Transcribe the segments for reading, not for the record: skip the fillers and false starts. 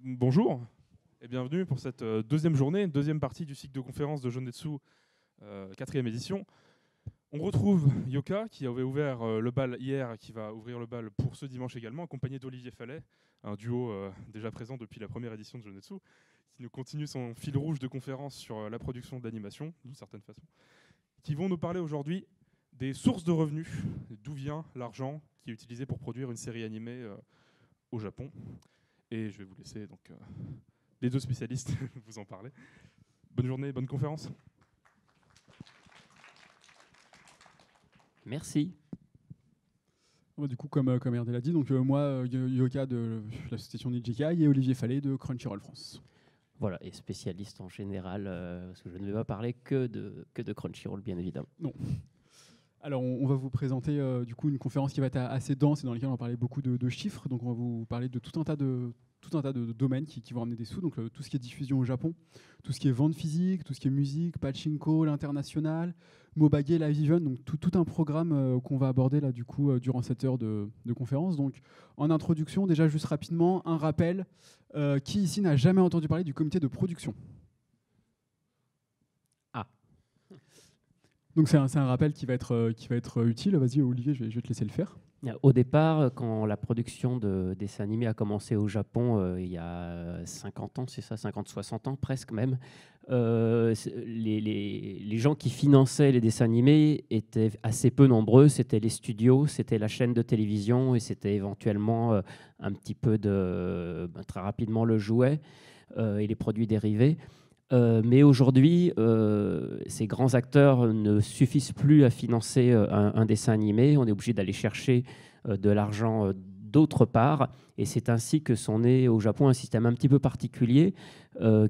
Bonjour et bienvenue pour cette deuxième journée, deuxième partie du cycle de conférences de Jonetsu, quatrième édition. On retrouve Yoka qui avait ouvert le bal hier et qui va ouvrir le bal pour ce dimanche également, accompagné d'Olivier Fallet, un duo déjà présent depuis la première édition de Jonetsu, qui nous continue son fil rouge de conférences sur la production d'animation, d'une certaine façon, qui vont nous parler aujourd'hui des sources de revenus, d'où vient l'argent qui est utilisé pour produire une série animée au Japon. Et je vais vous laisser donc les deux spécialistes vous en parler. Bonne journée, bonne conférence. Merci. Du coup, comme Erdel l'a dit, donc moi, Yoka de l'association Nijikai et Olivier Fallet de Crunchyroll France. Voilà, et spécialiste en général, parce que je ne vais pas parler que de Crunchyroll, bien évidemment. Non. Alors, on va vous présenter du coup une conférence qui va être assez dense et dans laquelle on va parler beaucoup de chiffres. Donc, on va vous parler de tout un tas de domaines qui vont ramener des sous. Donc, tout ce qui est diffusion au Japon, tout ce qui est vente physique, tout ce qui est musique, pachinko, l'international, mobage, live event. Donc, tout un programme qu'on va aborder là du coup durant cette heure de conférence. Donc, en introduction, déjà juste rapidement, un rappel. Qui ici n'a jamais entendu parler du comité de production ? Donc c'est un rappel qui va être utile. Vas-y Olivier, je vais te laisser le faire. Au départ, quand la production de dessins animés a commencé au Japon, il y a 50 ans, c'est ça, 50-60 ans presque même, les gens qui finançaient les dessins animés étaient assez peu nombreux. C'était les studios, c'était la chaîne de télévision et c'était éventuellement un petit peu très rapidement le jouet et les produits dérivés. Mais aujourd'hui, ces grands acteurs ne suffisent plus à financer un dessin animé. On est obligé d'aller chercher de l'argent d'autre part. Et c'est ainsi que sont nés au Japon un système un petit peu particulier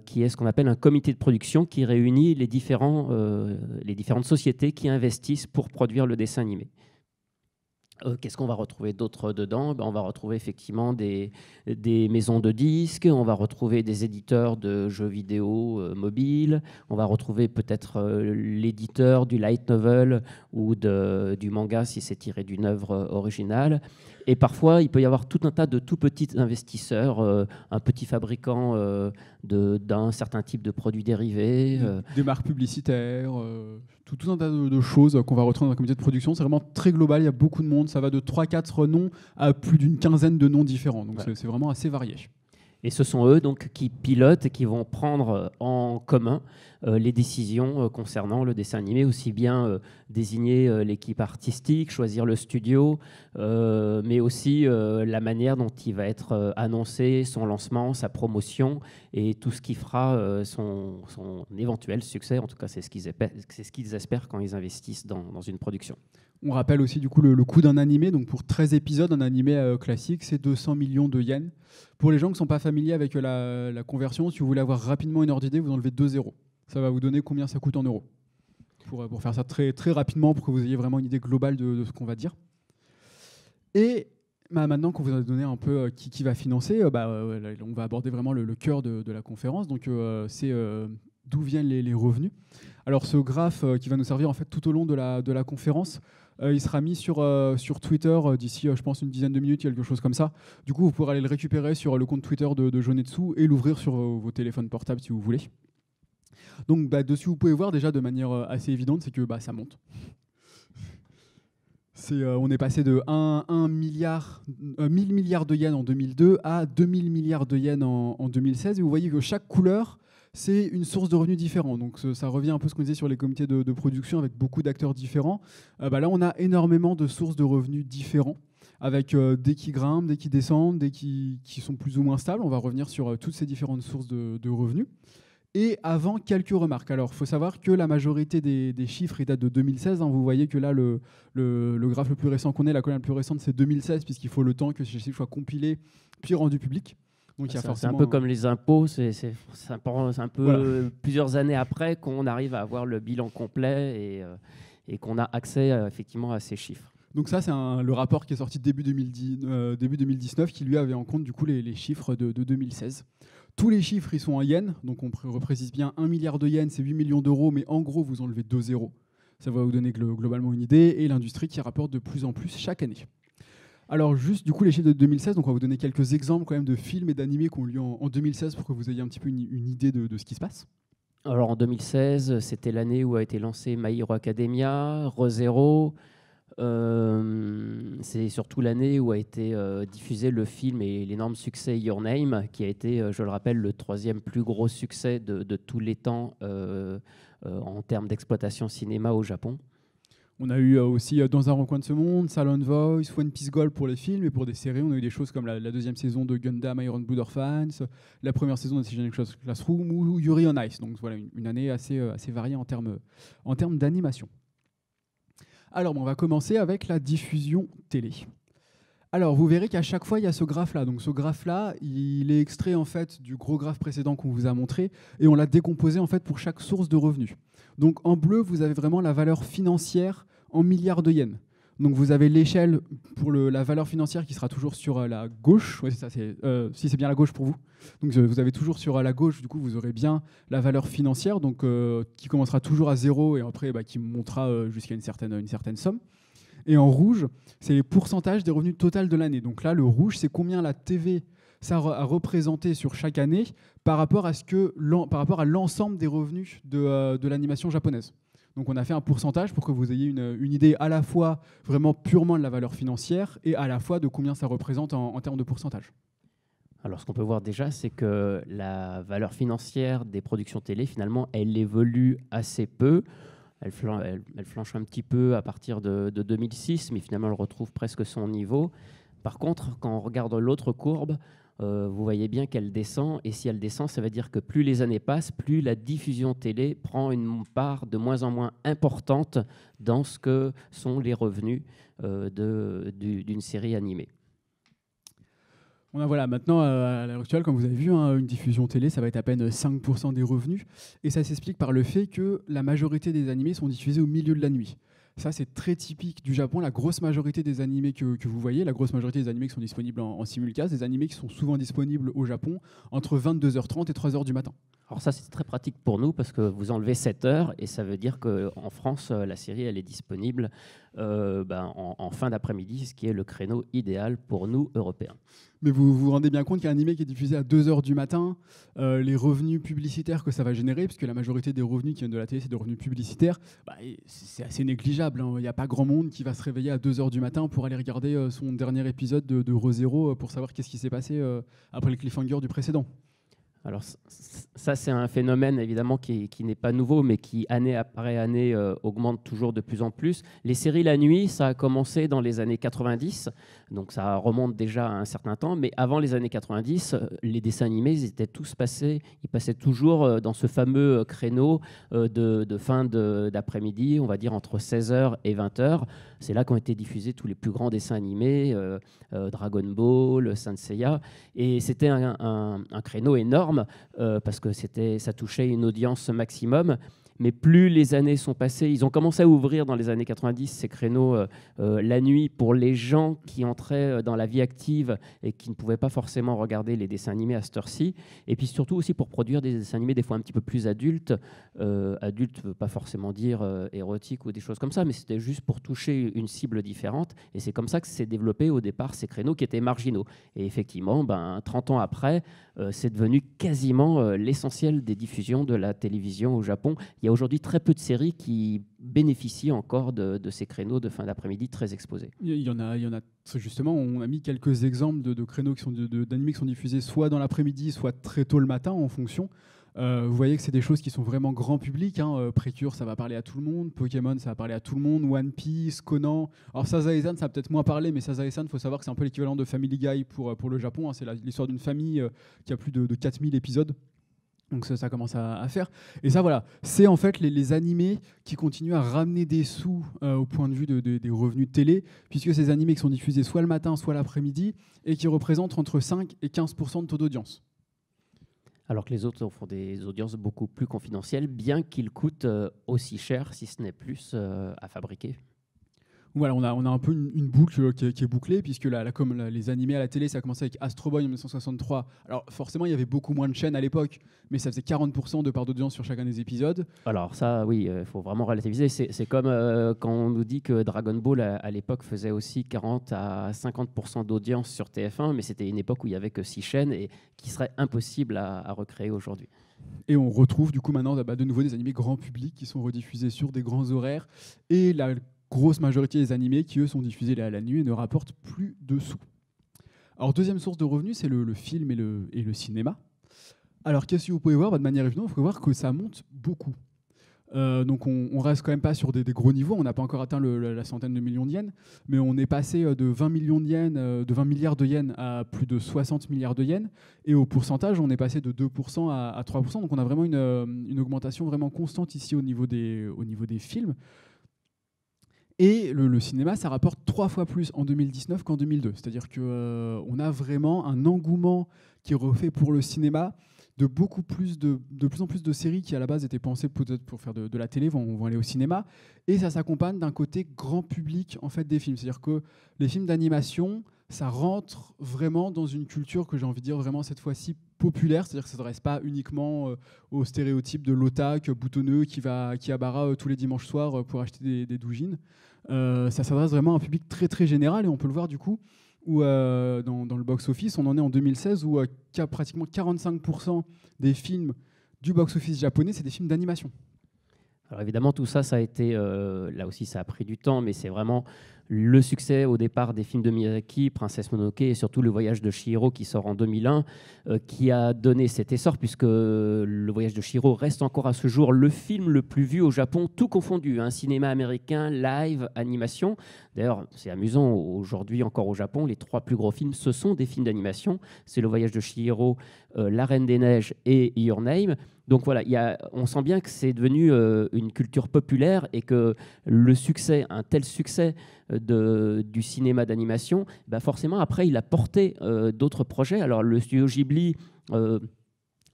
qui est ce qu'on appelle un comité de production qui réunit les différentes sociétés qui investissent pour produire le dessin animé. Qu'est-ce qu'on va retrouver d'autre dedans ? On va retrouver effectivement des maisons de disques, on va retrouver des éditeurs de jeux vidéo mobiles, on va retrouver peut-être l'éditeur du light novel ou du manga si c'est tiré d'une œuvre originale. Et parfois, il peut y avoir tout un tas de tout petits investisseurs, un petit fabricant d'un certain type de produits dérivés. Des marques publicitaires, tout un tas de choses qu'on va retrouver dans un comité de production. C'est vraiment très global, il y a beaucoup de monde. Ça va de 3-4 noms à plus d'une quinzaine de noms différents. Donc c'est vraiment assez varié. Et ce sont eux donc, qui pilotent et qui vont prendre en commun les décisions concernant le dessin animé, aussi bien désigner l'équipe artistique, choisir le studio, mais aussi la manière dont il va être annoncé, son lancement, sa promotion et tout ce qui fera son éventuel succès. En tout cas, c'est ce qu'ils espèrent quand ils investissent dans une production. On rappelle aussi du coup le coût d'un animé. Donc pour 13 épisodes, un animé classique, c'est 200 millions de yens. Pour les gens qui ne sont pas familiers avec la conversion, si vous voulez avoir rapidement une ordre d'idée, vous enlevez 2 zéros. Ça va vous donner combien ça coûte en euros. Pour faire ça très, très rapidement, pour que vous ayez vraiment une idée globale de ce qu'on va dire. Et maintenant qu'on vous a donné un peu qui va financer, on va aborder vraiment le cœur de la conférence. Donc c'est d'où viennent les revenus. Alors ce graphe qui va nous servir en fait tout au long de la conférence, il sera mis sur Twitter d'ici, je pense, une dizaine de minutes, quelque chose comme ça. Du coup, vous pourrez aller le récupérer sur le compte Twitter de Jonetsu et l'ouvrir sur vos téléphones portables si vous voulez. Donc dessus, vous pouvez voir déjà de manière assez évidente, c'est que ça monte. On est passé de 1000 milliards de yens en 2002 à 2000 milliards de yens en 2016. Et vous voyez que chaque couleur, c'est une source de revenus différente. Donc ça revient un peu à ce qu'on disait sur les comités de production avec beaucoup d'acteurs différents. Là, on a énormément de sources de revenus différents, avec des qui grimpent, des qui descendent, des qui sont plus ou moins stables. On va revenir sur toutes ces différentes sources de revenus. Et avant, quelques remarques. Alors, il faut savoir que la majorité des chiffres, ils datent de 2016. Vous voyez que là, le graphe le plus récent qu'on ait, la colonne la plus récente, c'est 2016, puisqu'il faut le temps que ces chiffres soient compilés, puis rendus publics. C'est un peu comme les impôts, c'est un peu plusieurs années après qu'on arrive à avoir le bilan complet et qu'on a accès effectivement à ces chiffres. Donc ça, c'est le rapport qui est sorti début 2019 qui lui avait en compte du coup les chiffres de 2016. Tous les chiffres, ils sont en yens, donc on reprécise bien 1 milliard de yens, c'est 8 millions d'euros, mais en gros, vous enlevez 2 zéros. Ça va vous donner globalement une idée, et l'industrie qui rapporte de plus en plus chaque année. Alors juste du coup les chiffres de 2016, donc on va vous donner quelques exemples quand même de films et d'animés qui ont eu lieu en 2016 pour que vous ayez un petit peu une idée de ce qui se passe. Alors en 2016, c'était l'année où a été lancé My Hero Academia, ReZero. C'est surtout l'année où a été diffusé le film et l'énorme succès Your Name, qui a été, je le rappelle, le 3e plus gros succès de tous les temps en termes d'exploitation cinéma au Japon. On a eu aussi Dans un recoin de ce monde, Silent Voice, One Piece Gold pour les films, et pour des séries, on a eu des choses comme la 2e saison de Gundam Iron Blood Orphans, la 1re saison de Seijin Classroom ou Yuri on Ice. Donc voilà, une année assez variée en termes d'animation. Alors, on va commencer avec la diffusion télé. Alors, vous verrez qu'à chaque fois, il y a ce graphe-là. Donc, ce graphe-là, il est extrait en fait du gros graphe précédent qu'on vous a montré et on l'a décomposé en fait pour chaque source de revenus. Donc, en bleu, vous avez vraiment la valeur financière en milliards de yens. Donc, vous avez l'échelle pour la valeur financière qui sera toujours sur la gauche. Ouais, c'est ça. Si c'est bien la gauche pour vous. Donc, vous avez toujours sur la gauche, du coup, vous aurez bien la valeur financière, donc qui commencera toujours à 0 et après qui montera jusqu'à une certaine somme. Et en rouge, c'est les pourcentages des revenus total de l'année. Donc là, le rouge, c'est combien la TV ça a représenté sur chaque année par rapport à l'ensemble des revenus de l'animation japonaise. Donc on a fait un pourcentage pour que vous ayez une idée à la fois vraiment purement de la valeur financière et à la fois de combien ça représente en termes de pourcentage. Alors, ce qu'on peut voir déjà, c'est que la valeur financière des productions télé, finalement, elle évolue assez peu. Elle flanche un petit peu à partir de 2006, mais finalement, elle retrouve presque son niveau. Par contre, quand on regarde l'autre courbe, vous voyez bien qu'elle descend. Et si elle descend, ça veut dire que plus les années passent, plus la diffusion télé prend une part de moins en moins importante dans ce que sont les revenus d'une série animée. Voilà, maintenant, à l'heure actuelle, comme vous avez vu, une diffusion télé, ça va être à peine 5% des revenus. Et ça s'explique par le fait que la majorité des animés sont diffusés au milieu de la nuit. Ça, c'est très typique du Japon. La grosse majorité des animés que vous voyez, la grosse majorité des animés qui sont disponibles en simulcast, des animés qui sont souvent disponibles au Japon entre 22h30 et 3h du matin. Alors ça, c'est très pratique pour nous parce que vous enlevez 7 heures et ça veut dire qu'en France, la série, elle est disponible en fin d'après-midi, ce qui est le créneau idéal pour nous, Européens. Mais vous vous rendez bien compte qu'un animé qui est diffusé à 2h du matin, les revenus publicitaires que ça va générer, puisque la majorité des revenus qui viennent de la télé, c'est des revenus publicitaires, c'est assez négligeable. Il n'y a pas grand monde qui va se réveiller à 2h du matin pour aller regarder son dernier épisode de ReZero pour savoir qu'est-ce qui s'est passé après le cliffhanger du précédent. Alors ça, c'est un phénomène évidemment qui n'est pas nouveau, mais qui année après année augmente toujours de plus en plus. Les séries la nuit, ça a commencé dans les années 90, donc ça remonte déjà à un certain temps, mais avant les années 90, les dessins animés, ils passaient toujours dans ce fameux créneau de fin d'après-midi, on va dire entre 16h et 20h. C'est là qu'ont été diffusés tous les plus grands dessins animés, Dragon Ball, Saint Seiya, et c'était un créneau énorme parce que ça touchait une audience maximum. Mais plus les années sont passées, ils ont commencé à ouvrir dans les années 90 ces créneaux la nuit pour les gens qui entraient dans la vie active et qui ne pouvaient pas forcément regarder les dessins animés à cette heure-ci. Et puis surtout aussi pour produire des dessins animés des fois un petit peu plus adultes. Adultes ne veut pas forcément dire érotiques ou des choses comme ça, mais c'était juste pour toucher une cible différente. Et c'est comme ça que s'est développé au départ ces créneaux qui étaient marginaux. Et effectivement, 30 ans après, c'est devenu quasiment l'essentiel des diffusions de la télévision au Japon. Il y a aujourd'hui très peu de séries qui bénéficient encore de ces créneaux de fin d'après-midi très exposés. Il y en a justement, on a mis quelques exemples de créneaux d'animés qui sont diffusés soit dans l'après-midi, soit très tôt le matin en fonction. Vous voyez que c'est des choses qui sont vraiment grand public. Precure, ça va parler à tout le monde. Pokémon, ça va parler à tout le monde. One Piece, Conan. Alors Sazae-san, ça va peut-être moins parler, mais Sazae-san, il faut savoir que c'est un peu l'équivalent de Family Guy pour le Japon. C'est l'histoire d'une famille qui a plus de 4000 épisodes. Donc ça commence à faire. Et ça, voilà, c'est en fait les animés qui continuent à ramener des sous au point de vue des revenus de télé, puisque ces animés qui sont diffusés soit le matin, soit l'après-midi, et qui représentent entre 5 et 15% de taux d'audience. Alors que les autres font des audiences beaucoup plus confidentielles, bien qu'ils coûtent aussi cher, si ce n'est plus, à fabriquer. Voilà, on a un peu une boucle qui est bouclée, puisque les animés à la télé, ça a commencé avec Astro Boy en 1963. Alors forcément, il y avait beaucoup moins de chaînes à l'époque, mais ça faisait 40% de part d'audience sur chacun des épisodes. Alors ça, oui, il faut vraiment relativiser. C'est comme quand on nous dit que Dragon Ball, à l'époque, faisait aussi 40 à 50% d'audience sur TF1, mais c'était une époque où il n'y avait que 6 chaînes et qui serait impossible à recréer aujourd'hui. Et on retrouve du coup maintenant de nouveau des animés grand public qui sont rediffusés sur des grands horaires. Et la grosse majorité des animés qui, eux, sont diffusés à la nuit et ne rapportent plus de sous. Alors, deuxième source de revenus, c'est le film et le cinéma. Alors, qu'est-ce que vous pouvez voir? De manière évidente, vous pouvez voir que ça monte beaucoup. Donc, on reste quand même pas sur des gros niveaux. On n'a pas encore atteint la centaine de millions de yens, mais on est passé de 20 millions de yens, de 20 milliards de yens à plus de 60 milliards de yens. Et au pourcentage, on est passé de 2% à 3%. Donc, on a vraiment une augmentation vraiment constante ici au niveau des films. Et le cinéma, ça rapporte 3 fois plus en 2019 qu'en 2002. C'est-à-dire qu'on a vraiment un engouement qui est refait pour le cinéma, de plus en plus de séries qui à la base étaient pensées peut-être pour faire de la télé vont aller au cinéma. Et ça s'accompagne d'un côté grand public en fait, des films. C'est-à-dire que les films d'animation, ça rentre vraiment dans une culture que j'ai envie de dire vraiment cette fois-ci populaire, c'est-à-dire que ça ne s'adresse pas uniquement aux stéréotypes de l'otaku boutonneux qui abarra tous les dimanches soirs pour acheter des doujines. Ça s'adresse vraiment à un public très très général et on peut le voir du coup où dans le box-office, on en est en 2016 où pratiquement 45% des films du box-office japonais, c'est des films d'animation. Alors évidemment, tout ça, ça a été, là aussi, ça a pris du temps, mais c'est vraiment le succès au départ des films de Miyazaki, Princesse Mononoke et surtout Le Voyage de Chihiro qui sort en 2001, qui a donné cet essor puisque Le Voyage de Chihiro reste encore à ce jour le film le plus vu au Japon, tout confondu, hein, cinéma américain, live, animation. D'ailleurs, c'est amusant, aujourd'hui encore au Japon, les 3 plus gros films, ce sont des films d'animation. C'est Le Voyage de Chihiro, La Reine des Neiges et Your Name. Donc voilà, on sent bien que c'est devenu une culture populaire et que le succès, un tel succès du cinéma d'animation, bah forcément après il a porté d'autres projets. Alors le studio Ghibli,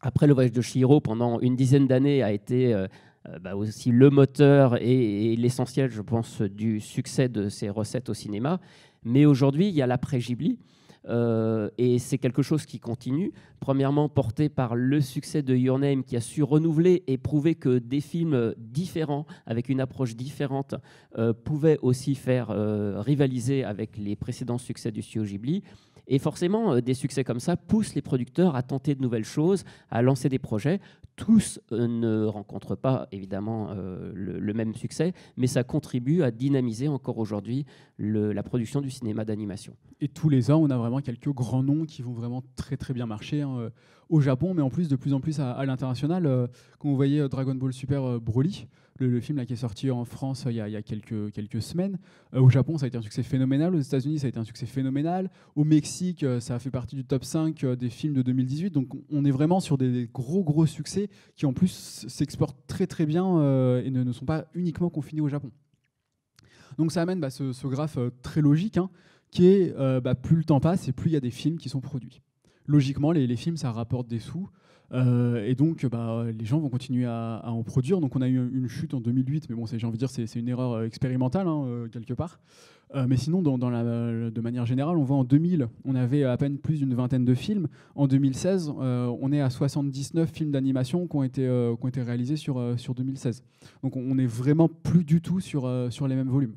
après Le Voyage de Chihiro, pendant une dizaine d'années a été aussi le moteur et l'essentiel, je pense, du succès de ces recettes au cinéma. Mais aujourd'hui, il y a l'après Ghibli. Et c'est quelque chose qui continue, premièrement porté par le succès de Your Name qui a su renouveler et prouver que des films différents, avec une approche différente, pouvaient aussi faire rivaliser avec les précédents succès du studio Ghibli. Et forcément, des succès comme ça poussent les producteurs à tenter de nouvelles choses, à lancer des projets. Tous ne rencontrent pas, évidemment, le même succès, mais ça contribue à dynamiser encore aujourd'hui la production du cinéma d'animation. Et tous les ans, on a vraiment quelques grands noms qui vont vraiment très très bien marcher au Japon, mais en plus de plus en plus à l'international. Quand vous voyez Dragon Ball Super Broly, le film là, qui est sorti en France il y a quelques semaines, au Japon, ça a été un succès phénoménal. Aux États-Unis, ça a été un succès phénoménal. Au Mexique, ça a fait partie du top 5 des films de 2018. Donc on est vraiment sur des gros succès qui en plus s'exportent très très bien et ne sont pas uniquement confinés au Japon. Donc ça amène ce graphe très logique, hein, qui est plus le temps passe et plus il y a des films qui sont produits. Logiquement, les films, ça rapporte des sous. Et donc, les gens vont continuer à en produire. Donc, on a eu une chute en 2008, mais bon, j'ai envie de dire c'est une erreur expérimentale, hein, quelque part. Mais sinon, de manière générale, on voit en 2000, on avait à peine plus d'une vingtaine de films. En 2016, on est à 79 films d'animation qui ont été réalisés sur 2016. Donc, on n'est vraiment plus du tout sur les mêmes volumes.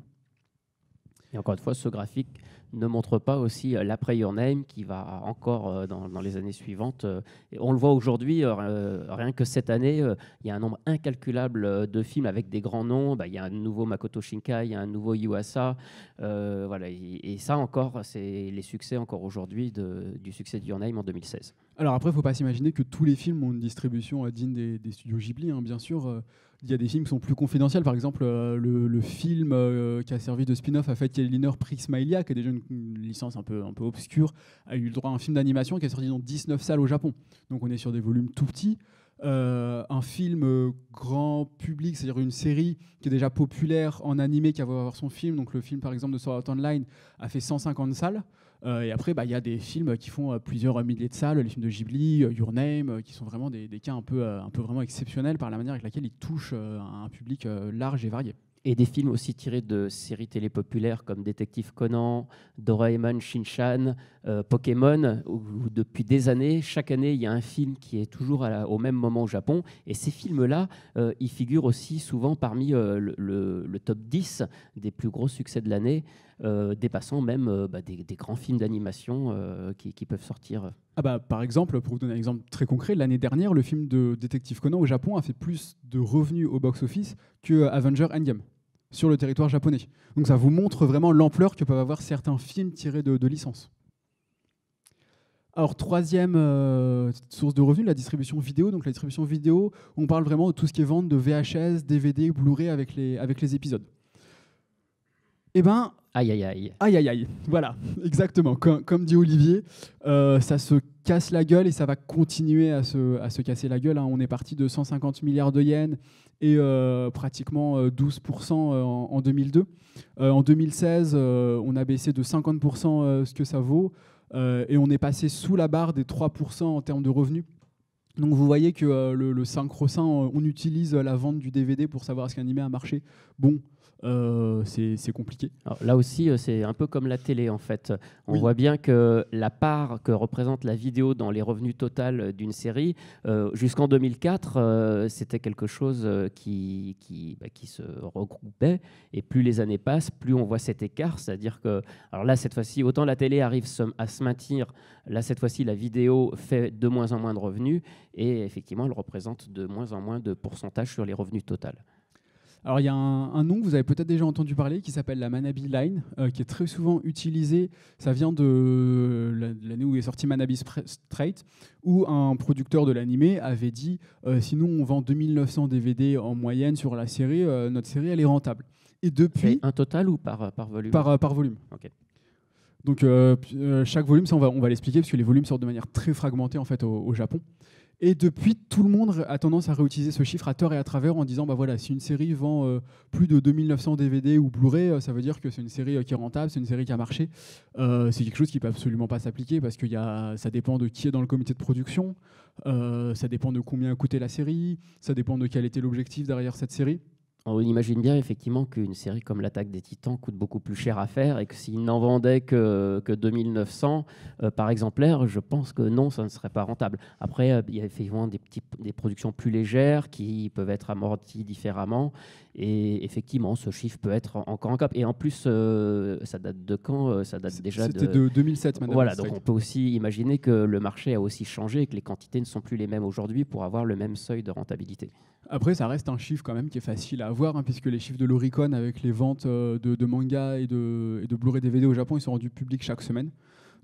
Et encore une fois, ce graphique ne montre pas aussi l'après Your Name qui va encore dans les années suivantes. Et on le voit aujourd'hui, rien que cette année, il y a un nombre incalculable de films avec des grands noms. Il y a un nouveau Makoto Shinkai, il y a un nouveau Yuasa. Voilà, et ça encore, c'est les succès encore aujourd'hui du succès de Your Name en 2016. Alors après, il ne faut pas s'imaginer que tous les films ont une distribution digne des studios Ghibli, hein, bien sûr. Il y a des films qui sont plus confidentiels. Par exemple, le film qui a servi de spin-off à Fate Liner Prismalia, qui est déjà une licence un peu obscure, a eu le droit à un film d'animation qui est sorti dans 19 salles au Japon. Donc on est sur des volumes tout petits. Un film grand public, c'est-à-dire une série qui est déjà populaire en animé, qui va avoir son film. Donc le film, par exemple, de Sword Art Online a fait 150 salles. Et après, y a des films qui font plusieurs milliers de salles, les films de Ghibli, Your Name, qui sont vraiment des cas un peu vraiment exceptionnels par la manière avec laquelle ils touchent un public large et varié. Et des films aussi tirés de séries télé populaires comme Détective Conan, Doraemon, Shin-Chan, Pokémon, où depuis des années, chaque année, il y a un film qui est toujours au même moment au Japon. Et ces films-là, ils figurent aussi souvent parmi le top 10 des plus gros succès de l'année, dépassant même des grands films d'animation qui peuvent sortir. Par exemple, pour vous donner un exemple très concret, l'année dernière, le film de Détective Conan au Japon a fait plus de revenus au box-office que Avenger Endgame sur le territoire japonais. Donc ça vous montre vraiment l'ampleur que peuvent avoir certains films tirés de licences. Alors, troisième source de revenus, la distribution vidéo. Donc la distribution vidéo, on parle vraiment de tout ce qui est vente de VHS, DVD, Blu-ray avec les épisodes. Eh ben, aïe, aïe, aïe. Aïe, aïe, aïe. Voilà, exactement. Comme dit Olivier, ça se casse la gueule et ça va continuer à se casser la gueule. On est parti de 150 milliards de yens et pratiquement 12% en 2002. En 2016, on a baissé de 50% ce que ça vaut et on est passé sous la barre des 3% en termes de revenus. Donc vous voyez que le sacro-saint, on utilise la vente du DVD pour savoir est-ce qu'un animé a marché. Bon, c'est compliqué. Alors là aussi, c'est un peu comme la télé en fait. On Oui. voit bien que la part que représente la vidéo dans les revenus totaux d'une série, jusqu'en 2004, c'était quelque chose qui se regroupait. Et plus les années passent, plus on voit cet écart. C'est-à-dire que, alors là, cette fois-ci, autant la télé arrive à se maintenir, là, cette fois-ci, la vidéo fait de moins en moins de revenus. Et effectivement, elle représente de moins en moins de pourcentage sur les revenus totaux. Alors il y a un nom que vous avez peut-être déjà entendu parler qui s'appelle la Manabi Line, qui est très souvent utilisé. Ça vient de l'année où est sorti Manabi Straight, où un producteur de l'animé avait dit sinon on vend 2900 DVD en moyenne sur la série, notre série elle est rentable. Et depuis, un total ou par volume? Par volume. Okay. Donc chaque volume, ça on va l'expliquer parce que les volumes sortent de manière très fragmentée en fait au Japon. Et depuis, tout le monde a tendance à réutiliser ce chiffre à tort et à travers en disant voilà, si une série vend plus de 2900 DVD ou Blu-ray, ça veut dire que c'est une série qui est rentable, c'est une série qui a marché. C'est quelque chose qui ne peut absolument pas s'appliquer parce que ça dépend de qui est dans le comité de production, ça dépend de combien a coûté la série, ça dépend de quel était l'objectif derrière cette série. On imagine bien effectivement qu'une série comme l'Attaque des Titans coûte beaucoup plus cher à faire et que s'ils n'en vendaient que 2900 par exemplaire, je pense que non, ça ne serait pas rentable. Après, il y a effectivement des productions plus légères qui peuvent être amorties différemment et effectivement, ce chiffre peut être encore un cap. Et en plus, ça date de quand? Ça date déjà C'était de 2007, madame. Voilà, donc on peut aussi imaginer que le marché a aussi changé et que les quantités ne sont plus les mêmes aujourd'hui pour avoir le même seuil de rentabilité. Après, ça reste un chiffre quand même qui est facile à avoir, puisque les chiffres de l'Oricon avec les ventes de manga et de Blu-ray DVD au Japon, ils sont rendus publics chaque semaine.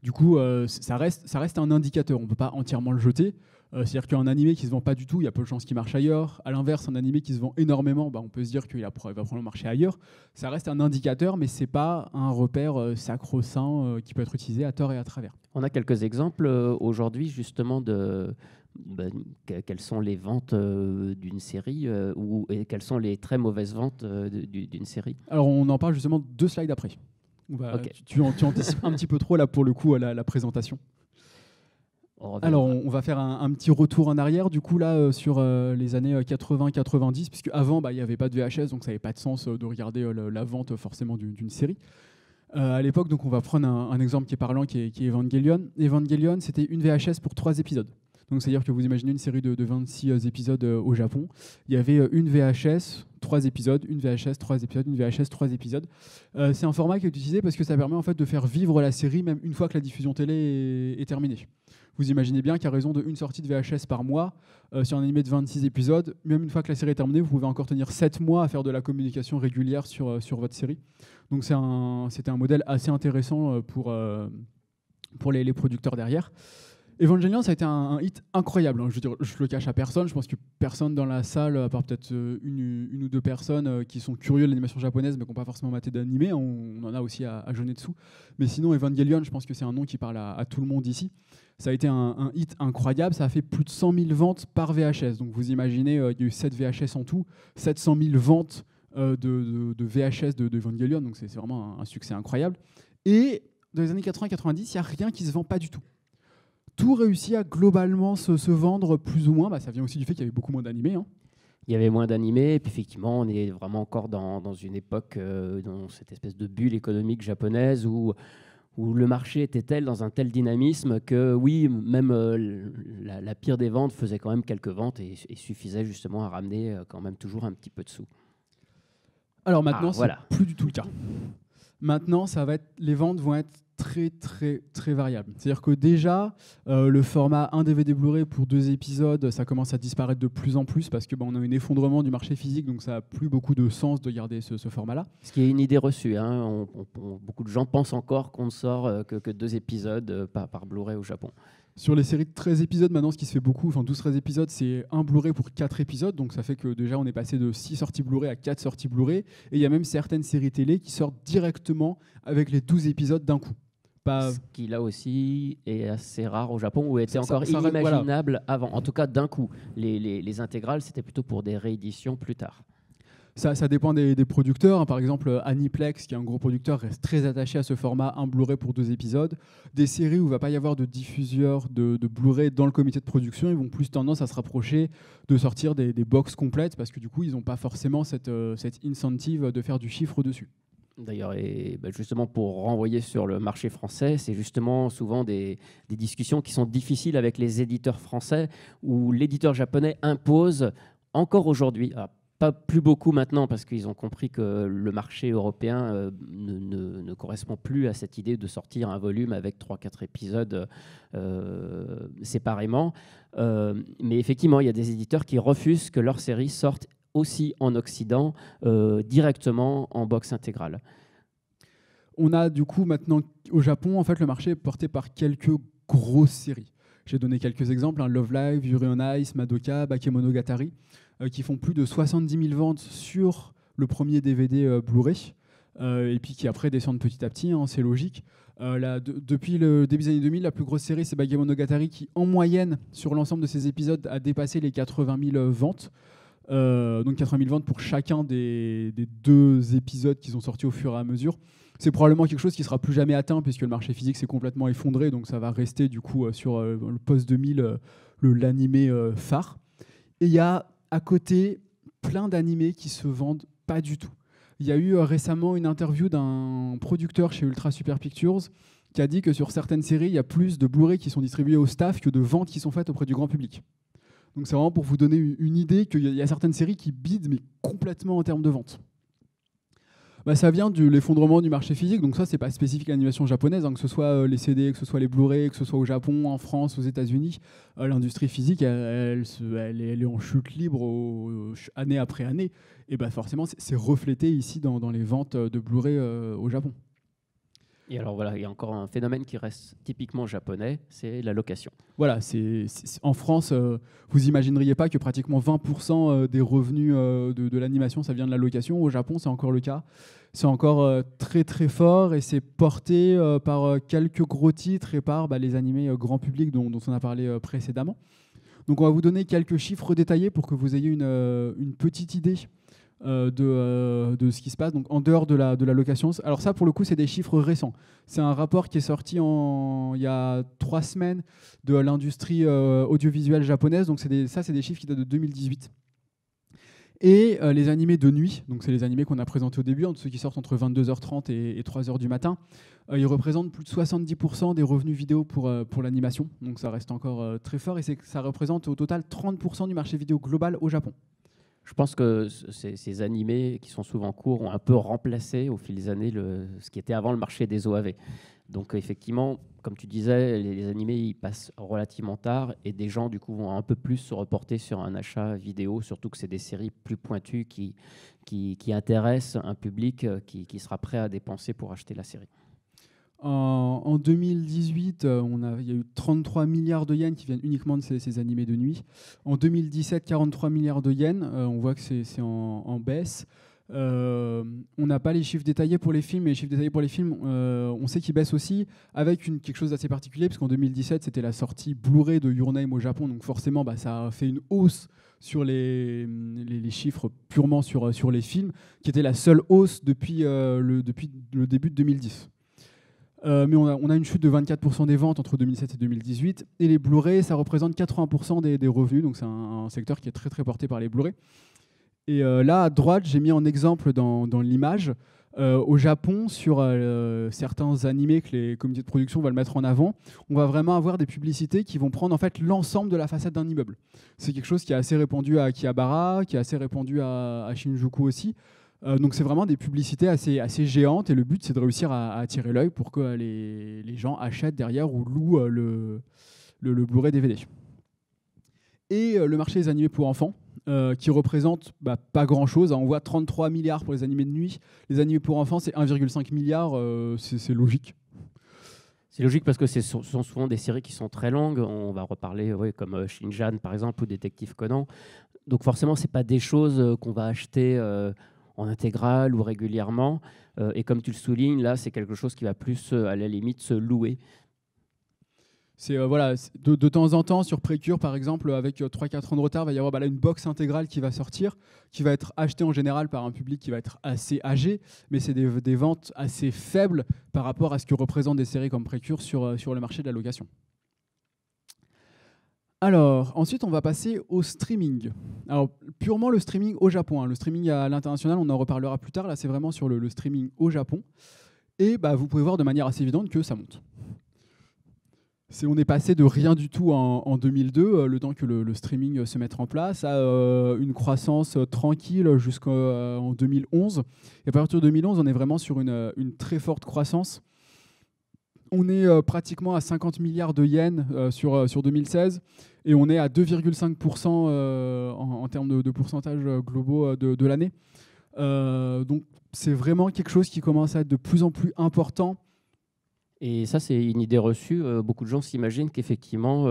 Du coup, ça reste un indicateur. On ne peut pas entièrement le jeter. C'est-à-dire qu'un animé qui ne se vend pas du tout, il y a peu de chances qu'il marche ailleurs. À l'inverse, un animé qui se vend énormément, on peut se dire qu'il va probablement marcher ailleurs. Ça reste un indicateur, mais ce n'est pas un repère sacro-saint qui peut être utilisé à tort et à travers. On a quelques exemples aujourd'hui justement de... quelles sont les ventes d'une série et quelles sont les très mauvaises ventes d'une série? Alors, on en parle justement 2 slides après. Okay. Tu anticipes un petit peu trop là pour le coup la présentation. Alors, on va faire un petit retour en arrière, du coup, là, sur les années 80-90, puisque avant, il n'y avait pas de VHS, donc ça n'avait pas de sens de regarder la vente forcément d'une série. À l'époque, donc, on va prendre un exemple qui est parlant, qui est Evangelion. Evangelion, c'était une VHS pour 3 épisodes. Donc, c'est-à-dire que vous imaginez une série de 26 épisodes au Japon. Il y avait une VHS, 3 épisodes, une VHS, 3 épisodes, une VHS, 3 épisodes. C'est un format qui est utilisé parce que ça permet en fait de faire vivre la série même une fois que la diffusion télé est terminée. Vous imaginez bien qu'à raison d'une sortie de VHS par mois, sur un animé de 26 épisodes, même une fois que la série est terminée, vous pouvez encore tenir 7 mois à faire de la communication régulière sur votre série. Donc c'était un modèle assez intéressant pour les producteurs derrière. Evangelion, ça a été un hit incroyable. Je veux dire, je le cache à personne. Je pense que personne dans la salle, à part peut-être une ou 2 personnes qui sont curieux de l'animation japonaise, mais qui n'ont pas forcément maté d'animé. On en a aussi à Jonetsu. Mais sinon, Evangelion, je pense que c'est un nom qui parle à tout le monde ici. Ça a été un hit incroyable. Ça a fait plus de 100 000 ventes par VHS. Donc vous imaginez, il y a eu 7 VHS en tout, 700 000 ventes de VHS de Evangelion. Donc c'est vraiment un succès incroyable. Et dans les années 80-90, il n'y a rien qui se vend pas du tout. Tout réussit à globalement se vendre plus ou moins. Ça vient aussi du fait qu'il y avait beaucoup moins d'animés. Il y avait moins d'animés, et puis effectivement, on est vraiment encore dans une époque, dans cette espèce de bulle économique japonaise où le marché était tel, dans un tel dynamisme que oui, même la pire des ventes faisait quand même quelques ventes et suffisait justement à ramener quand même toujours un petit peu de sous. Alors maintenant, c'est voilà. plus du tout le cas. Maintenant, les ventes vont être très très très variables. C'est-à-dire que déjà, le format 1 DVD Blu-ray pour 2 épisodes, ça commence à disparaître de plus en plus parce que on a un effondrement du marché physique, donc ça n'a plus beaucoup de sens de garder ce format-là. Ce qui est une idée reçue. Hein. Beaucoup de gens pensent encore qu'on ne sort que 2 épisodes par Blu-ray au Japon. Sur les séries de 13 épisodes, maintenant, ce qui se fait beaucoup, 12-13 épisodes, c'est un Blu-ray pour 4 épisodes. Donc ça fait que déjà, on est passé de 6 sorties Blu-ray à 4 sorties Blu-ray. Et il y a même certaines séries télé qui sortent directement avec les 12 épisodes d'un coup. Ce qui, là aussi, est assez rare au Japon, où était encore inimaginable avant. En tout cas, d'un coup. Les intégrales, c'était plutôt pour des rééditions plus tard. Ça dépend des producteurs. Par exemple, Aniplex, qui est un gros producteur, reste très attaché à ce format, un Blu-ray pour 2 épisodes. Des séries où il ne va pas y avoir de diffuseur de Blu-ray dans le comité de production, ils vont plus tendance à se rapprocher de sortir des box complètes, parce que du coup, ils n'ont pas forcément cette incentive de faire du chiffre dessus. D'ailleurs, justement, pour renvoyer sur le marché français, c'est justement souvent des discussions qui sont difficiles avec les éditeurs français, où l'éditeur japonais impose, encore aujourd'hui, pas plus beaucoup maintenant, parce qu'ils ont compris que le marché européen ne correspond plus à cette idée de sortir un volume avec 3-4 épisodes séparément. Mais effectivement, il y a des éditeurs qui refusent que leurs séries sortent aussi en Occident, directement en box intégrale. On a du coup maintenant, au Japon, en fait, le marché est porté par quelques grosses séries. J'ai donné quelques exemples, Love Live, Yuri on Ice, Madoka, Bakemonogatari, qui font plus de 70 000 ventes sur le premier DVD Blu-ray, et puis qui après descendent petit à petit, c'est logique. Depuis le début des années 2000, la plus grosse série, c'est Bakemonogatari, qui en moyenne, sur l'ensemble de ses épisodes, a dépassé les 80 000 ventes. Donc 80 000 ventes pour chacun des 2 épisodes qui sont sortis au fur et à mesure. C'est probablement quelque chose qui ne sera plus jamais atteint, puisque le marché physique s'est complètement effondré, donc ça va rester du coup sur le post-2000 l'animé phare. Et il y a à côté plein d'animés qui se vendent pas du tout. Il y a eu récemment une interview d'un producteur chez Ultra Super Pictures qui a dit que sur certaines séries, il y a plus de Blu-ray qui sont distribués au staff que de ventes qui sont faites auprès du grand public. Donc c'est vraiment pour vous donner une idée qu'il y a certaines séries qui bident, mais complètement en termes de vente. Ça vient de l'effondrement du marché physique, donc ça, c'est pas spécifique à l'animation japonaise, que ce soit les CD, que ce soit les Blu-ray, que ce soit au Japon, en France, aux États-Unis. L'industrie physique, elle est en chute libre année après année. Et forcément, c'est reflété ici dans les ventes de Blu-ray au Japon. Et alors voilà, il y a encore un phénomène qui reste typiquement japonais, c'est la location. Voilà, en France, vous imagineriez pas que pratiquement 20% des revenus de l'animation, ça vient de la location. Au Japon, c'est encore le cas. C'est encore très très fort et c'est porté par quelques gros titres et par les animés grand public dont on a parlé précédemment. Donc on va vous donner quelques chiffres détaillés pour que vous ayez une petite idée de ce qui se passe, donc en dehors de la location. Alors ça, pour le coup, c'est des chiffres récents. C'est un rapport qui est sorti il y a 3 semaines de l'industrie audiovisuelle japonaise. Donc c'est des chiffres qui datent de 2018. Et les animés de nuit, donc c'est les animés qu'on a présentés au début, ceux qui sortent entre 22h30 et 3h du matin, ils représentent plus de 70% des revenus vidéo pour l'animation. Donc ça reste encore très fort et ça représente au total 30% du marché vidéo global au Japon. Je pense que ces animés qui sont souvent courts ont un peu remplacé au fil des années ce qui était avant le marché des OAV. Donc effectivement, comme tu disais, les animés ils passent relativement tard et des gens du coup vont un peu plus se reporter sur un achat vidéo, surtout que c'est des séries plus pointues qui intéressent un public qui sera prêt à dépenser pour acheter la série. En 2018, il y a eu 33 milliards de yens qui viennent uniquement de ces animés de nuit. En 2017, 43 milliards de yens. On voit que c'est en baisse. On n'a pas les chiffres détaillés pour les films, mais les chiffres détaillés pour les films, on sait qu'ils baissent aussi, avec quelque chose d'assez particulier, parce qu'en 2017, c'était la sortie Blu-ray de Your Name au Japon, donc forcément, ça a fait une hausse sur les chiffres purement sur les films, qui était la seule hausse depuis le début de 2010. Mais on a une chute de 24% des ventes entre 2007 et 2018. Et les Blu-ray, ça représente 80% des revenus. Donc c'est un secteur qui est très très porté par les Blu-ray. Et là, à droite, j'ai mis en exemple dans l'image, au Japon, sur certains animés que les comités de production veulent mettre en avant, on va vraiment avoir des publicités qui vont prendre en fait l'ensemble de la façade d'un immeuble. C'est quelque chose qui est assez répandu à Akihabara, qui est assez répandu à Shinjuku aussi. Donc c'est vraiment des publicités assez géantes, et le but c'est de réussir à attirer l'œil pour que les gens achètent derrière ou louent le Blu-ray DVD. Et le marché des animés pour enfants, qui représente pas grand-chose. On voit 33 milliards pour les animés de nuit. Les animés pour enfants, c'est 1,5 milliard. C'est logique. C'est logique parce que ce sont souvent des séries qui sont très longues. On va reparler comme Shinjan, par exemple, ou Détective Conan. Donc forcément, ce n'est pas des choses qu'on va acheter en intégrale ou régulièrement. Et comme tu le soulignes, là, c'est quelque chose qui va plus, à la limite, se louer. C'est de temps en temps, sur Précure, par exemple, avec 3-4 ans de retard, il va y avoir là, une box intégrale qui va sortir, qui va être achetée en général par un public qui va être assez âgé, mais c'est des ventes assez faibles par rapport à ce que représentent des séries comme Précure sur le marché de la location. Alors, ensuite, on va passer au streaming. Alors, purement le streaming au Japon. Le streaming à l'international, on en reparlera plus tard. Là, c'est vraiment sur le streaming au Japon. Et vous pouvez voir de manière assez évidente que ça monte. On est passé de rien du tout en 2002, le temps que le streaming se mette en place, à une croissance tranquille jusqu'en 2011. Et à partir de 2011, on est vraiment sur une très forte croissance. On est pratiquement à 50 milliards de yens sur 2016, et on est à 2,5% en termes de pourcentage globaux de l'année. Donc c'est vraiment quelque chose qui commence à être de plus en plus important. Et ça, c'est une idée reçue. Beaucoup de gens s'imaginent qu'effectivement,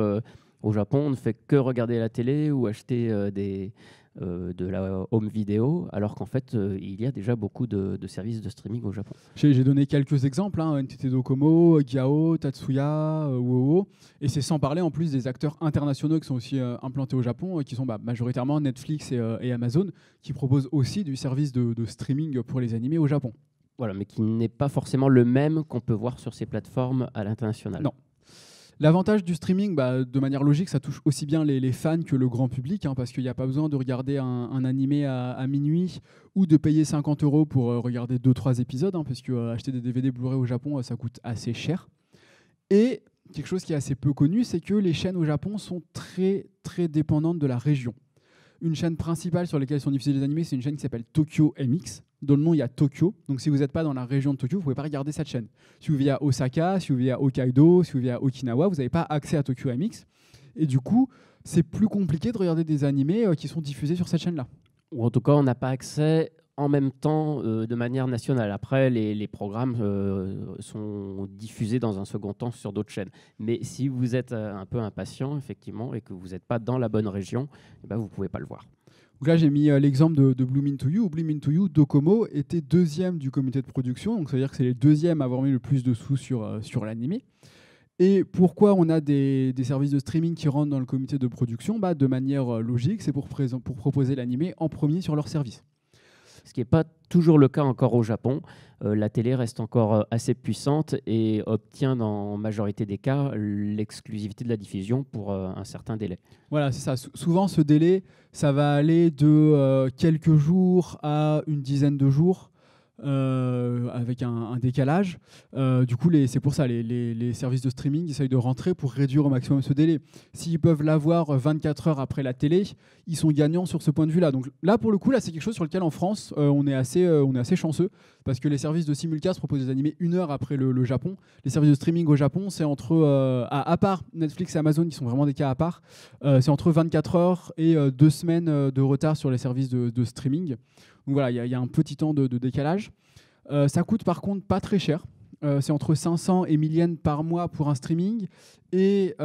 au Japon, on ne fait que regarder la télé ou acheter de la home vidéo, alors qu'en fait, il y a déjà beaucoup de services de streaming au Japon. J'ai donné quelques exemples, NTT Docomo, Gyao, Tatsuya, WoWo, et c'est sans parler en plus des acteurs internationaux qui sont aussi implantés au Japon, qui sont majoritairement Netflix et Amazon, qui proposent aussi du service de streaming pour les animés au Japon. Voilà, mais qui n'est pas forcément le même qu'on peut voir sur ces plateformes à l'international. Non. L'avantage du streaming, de manière logique, ça touche aussi bien les fans que le grand public, parce qu'il n'y a pas besoin de regarder un animé à minuit ou de payer 50 € pour regarder 2-3 épisodes, parce que acheter des DVD Blu-ray au Japon, ça coûte assez cher. Et quelque chose qui est assez peu connu, c'est que les chaînes au Japon sont très, très dépendantes de la région. Une chaîne principale sur laquelle sont diffusés les animés, c'est une chaîne qui s'appelle Tokyo MX. Dans le nom, il y a Tokyo. Donc, si vous n'êtes pas dans la région de Tokyo, vous ne pouvez pas regarder cette chaîne. Si vous vivez à Osaka, si vous vivez à Hokkaido, si vous vivez à Okinawa, vous n'avez pas accès à Tokyo MX. Et du coup, c'est plus compliqué de regarder des animés qui sont diffusés sur cette chaîne-là. Ou en tout cas, on n'a pas accès en même temps de manière nationale. Après, les programmes sont diffusés dans un second temps sur d'autres chaînes. Mais si vous êtes un peu impatient, effectivement, et que vous n'êtes pas dans la bonne région, vous ne pouvez pas le voir. Donc là, j'ai mis l'exemple de Bloom Into You. Bloom Into You, Docomo était deuxième du comité de production. Donc, ça veut dire que c'est les deuxièmes à avoir mis le plus de sous sur l'animé. Et pourquoi on a des services de streaming qui rentrent dans le comité de production ? De manière logique, c'est pour proposer l'animé en premier sur leur service. Ce qui n'est pas toujours le cas encore au Japon. La télé reste encore assez puissante et obtient en majorité des cas l'exclusivité de la diffusion pour un certain délai. Voilà, c'est ça. Souvent, ce délai, ça va aller de quelques jours à une dizaine de jours. Avec un décalage. Du coup, c'est pour ça les services de streaming essayent de rentrer pour réduire au maximum ce délai. S'ils peuvent l'avoir 24 heures après la télé, ils sont gagnants sur ce point de vue-là. Donc là, pour le coup, c'est quelque chose sur lequel en France, on est assez chanceux, parce que les services de simulcast proposent des animés 1 heure après le Japon. Les services de streaming au Japon, c'est à part Netflix et Amazon, qui sont vraiment des cas à part, c'est entre 24 heures et 2 semaines de retard sur les services de streaming. Donc voilà, il y a un petit temps de décalage. Ça coûte par contre pas très cher. C'est entre 500 et 1000 yens par mois pour un streaming. Et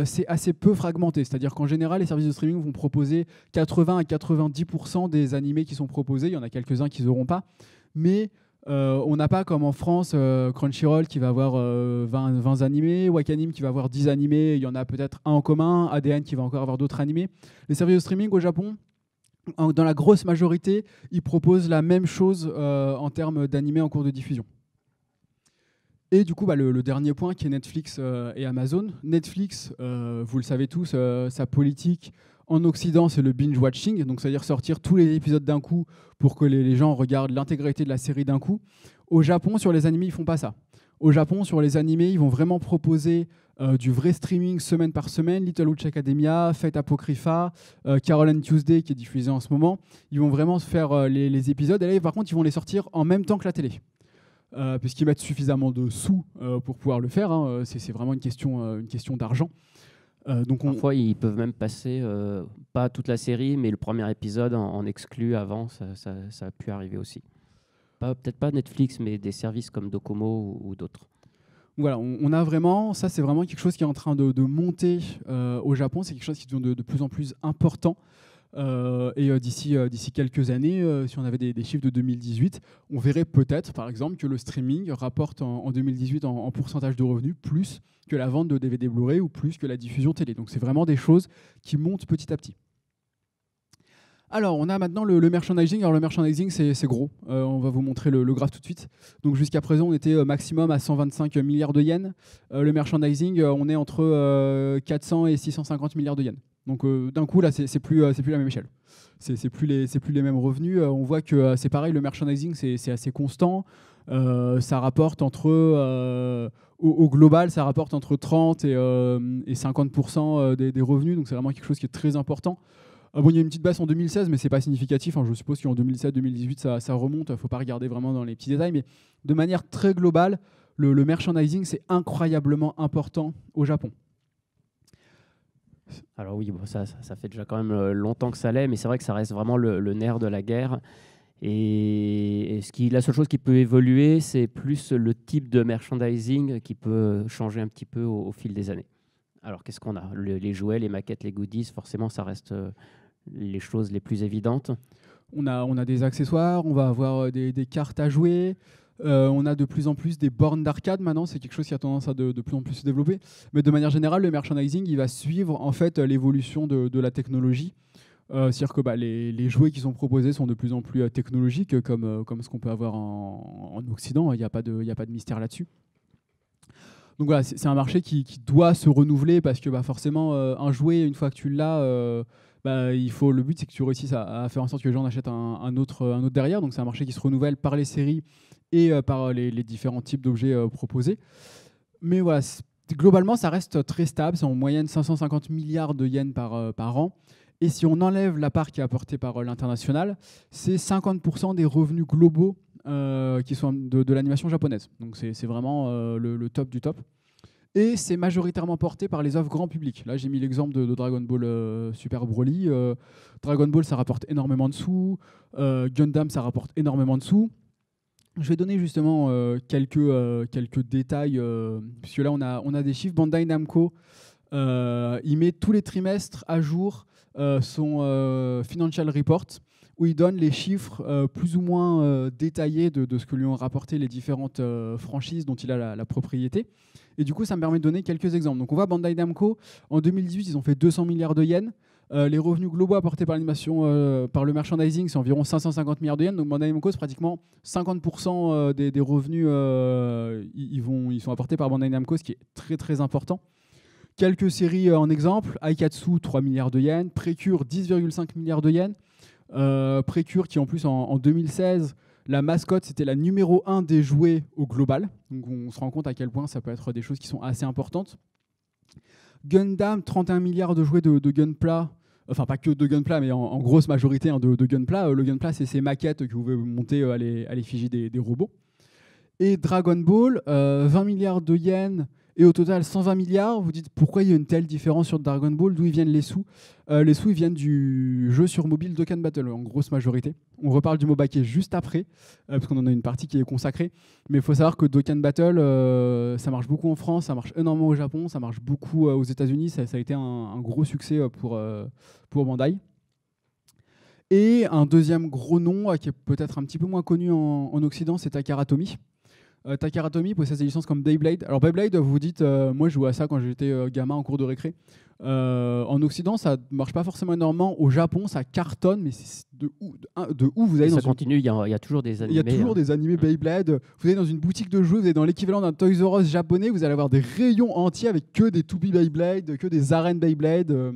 c'est assez peu fragmenté. C'est-à-dire qu'en général, les services de streaming vont proposer 80 à 90% des animés qui sont proposés. Il y en a quelques-uns qui n'auront pas. Mais on n'a pas comme en France, Crunchyroll qui va avoir 20 animés, Wakanim qui va avoir 10 animés. Il y en a peut-être un en commun. ADN qui va encore avoir d'autres animés. Les services de streaming au Japon, dans la grosse majorité, ils proposent la même chose en termes d'animés en cours de diffusion. Et du coup, le dernier point qui est Netflix et Amazon. Netflix, vous le savez tous, sa politique En Occident, c'est le binge-watching, donc c'est-à-dire sortir tous les épisodes d'un coup pour que les gens regardent l'intégralité de la série d'un coup. Au Japon, sur les animés, ils ne font pas ça. Au Japon, sur les animés, ils vont vraiment proposer du vrai streaming semaine par semaine. Little Witch Academia, Fate Apocrypha, Carol and Tuesday qui est diffusé en ce moment. Ils vont vraiment faire les épisodes. Et là, par contre, ils vont les sortir en même temps que la télé. Puisqu'ils mettent suffisamment de sous pour pouvoir le faire. Hein. C'est vraiment une question d'argent. Parfois, ils peuvent même passer, pas toute la série, mais le premier épisode en exclu avant. Ça a pu arriver aussi. Peut-être pas Netflix, mais des services comme Docomo ou d'autres. Voilà, on a vraiment, ça c'est vraiment quelque chose qui est en train de monter au Japon, c'est quelque chose qui devient de plus en plus important. D'ici quelques années, si on avait des chiffres de 2018, on verrait peut-être, par exemple, que le streaming rapporte en 2018 en pourcentage de revenus plus que la vente de DVD Blu-ray ou plus que la diffusion télé. Donc c'est vraiment des choses qui montent petit à petit. Alors, on a maintenant le merchandising. Alors, le merchandising, c'est gros. On va vous montrer le graphe tout de suite. Donc, jusqu'à présent, on était maximum à 125 milliards de yens. Le merchandising, on est entre 400 et 650 milliards de yens. Donc, d'un coup, là, c'est plus la même échelle. C'est plus les mêmes revenus. On voit que c'est pareil, le merchandising, c'est assez constant. Ça rapporte au global, ça rapporte entre 30 et 50% des revenus. Donc, c'est vraiment quelque chose qui est très important. Il y a une petite baisse en 2016, mais ce n'est pas significatif. Je suppose qu'en 2017-2018, ça remonte. Il ne faut pas regarder vraiment dans les petits détails. Mais de manière très globale, le merchandising, c'est incroyablement important au Japon. Alors oui, ça fait déjà quand même longtemps que ça l'est, mais c'est vrai que ça reste vraiment le nerf de la guerre. Et la seule chose qui peut évoluer, c'est plus le type de merchandising qui peut changer un petit peu au fil des années. Alors qu'est-ce qu'on a ? Les jouets, les maquettes, les goodies, forcément, ça reste les choses les plus évidentes. On a des accessoires, on va avoir des cartes à jouer, on a de plus en plus des bornes d'arcade maintenant, c'est quelque chose qui a tendance à de plus en plus se développer. Mais de manière générale, le merchandising, il va suivre en fait l'évolution de la technologie. C'est-à-dire que les jouets qui sont proposés sont de plus en plus technologiques, comme ce qu'on peut avoir en Occident. Il n'y a pas de mystère là-dessus. Donc voilà, c'est un marché qui doit se renouveler parce que forcément, un jouet, une fois que tu l'as, le but c'est que tu réussisses à faire en sorte que les gens en achètent un autre derrière. Donc c'est un marché qui se renouvelle par les séries et par les différents types d'objets proposés. Mais voilà, globalement, ça reste très stable. C'est en moyenne 550 milliards de yens par an. Et si on enlève la part qui est apportée par l'international, c'est 50% des revenus globaux qui sont de l'animation japonaise. Donc c'est vraiment le top du top. Et c'est majoritairement porté par les offres grand public. Là, j'ai mis l'exemple de Dragon Ball Super Broly. Dragon Ball, ça rapporte énormément de sous. Gundam, ça rapporte énormément de sous. Je vais donner justement quelques détails, puisque là, on a des chiffres. Bandai Namco, il met tous les trimestres à jour son financial report, où il donne les chiffres plus ou moins détaillés de ce que lui ont rapporté les différentes franchises dont il a la propriété. Et du coup, ça me permet de donner quelques exemples. Donc on voit Bandai Namco, en 2018, ils ont fait 200 milliards de yens. Les revenus globaux apportés par l'animation, par le merchandising, c'est environ 550 milliards de yens. Donc Bandai Namco, c'est pratiquement 50% des revenus ils sont apportés par Bandai Namco, ce qui est très très important. Quelques séries en exemple, Aikatsu, 3 milliards de yens, Precure, 10,5 milliards de yens. Precure qui en plus en 2016, la mascotte c'était la numéro 1 des jouets au global. Donc on se rend compte à quel point ça peut être des choses qui sont assez importantes. Gundam, 31 milliards de jouets de Gunpla. Enfin pas que de Gunpla, mais en grosse majorité de Gunpla. Le Gunpla, c'est ces maquettes que vous pouvez monter à l'effigie des robots. Et Dragon Ball, 20 milliards de yens. Et au total, 120 milliards. Vous dites pourquoi il y a une telle différence sur Dragon Ball? D'où ils viennent les sous? Les sous, ils viennent du jeu sur mobile Dokkan Battle, en grosse majorité. On reparle du Mobake juste après, parce qu'on en a une partie qui est consacrée. Mais il faut savoir que Dokkan Battle, ça marche beaucoup en France, ça marche énormément au Japon, ça marche beaucoup aux États-Unis. Ça a été un gros succès pour Bandai. Et un deuxième gros nom qui est peut-être un petit peu moins connu en Occident, c'est Takara Tomy. Takara Tomy possède des licences comme Beyblade. Alors Beyblade, vous vous dites, moi je jouais à ça quand j'étais gamin en cours de récré. En Occident, ça ne marche pas forcément énormément. Au Japon, ça cartonne, mais c'est de où vous allez ça continue, il y a toujours des animés. Il y a toujours des animés Beyblade. Vous allez dans une boutique de jeux, vous allez dans l'équivalent d'un Toys R Us japonais, vous allez avoir des rayons entiers avec que des 2B Beyblade, que des arènes Beyblade.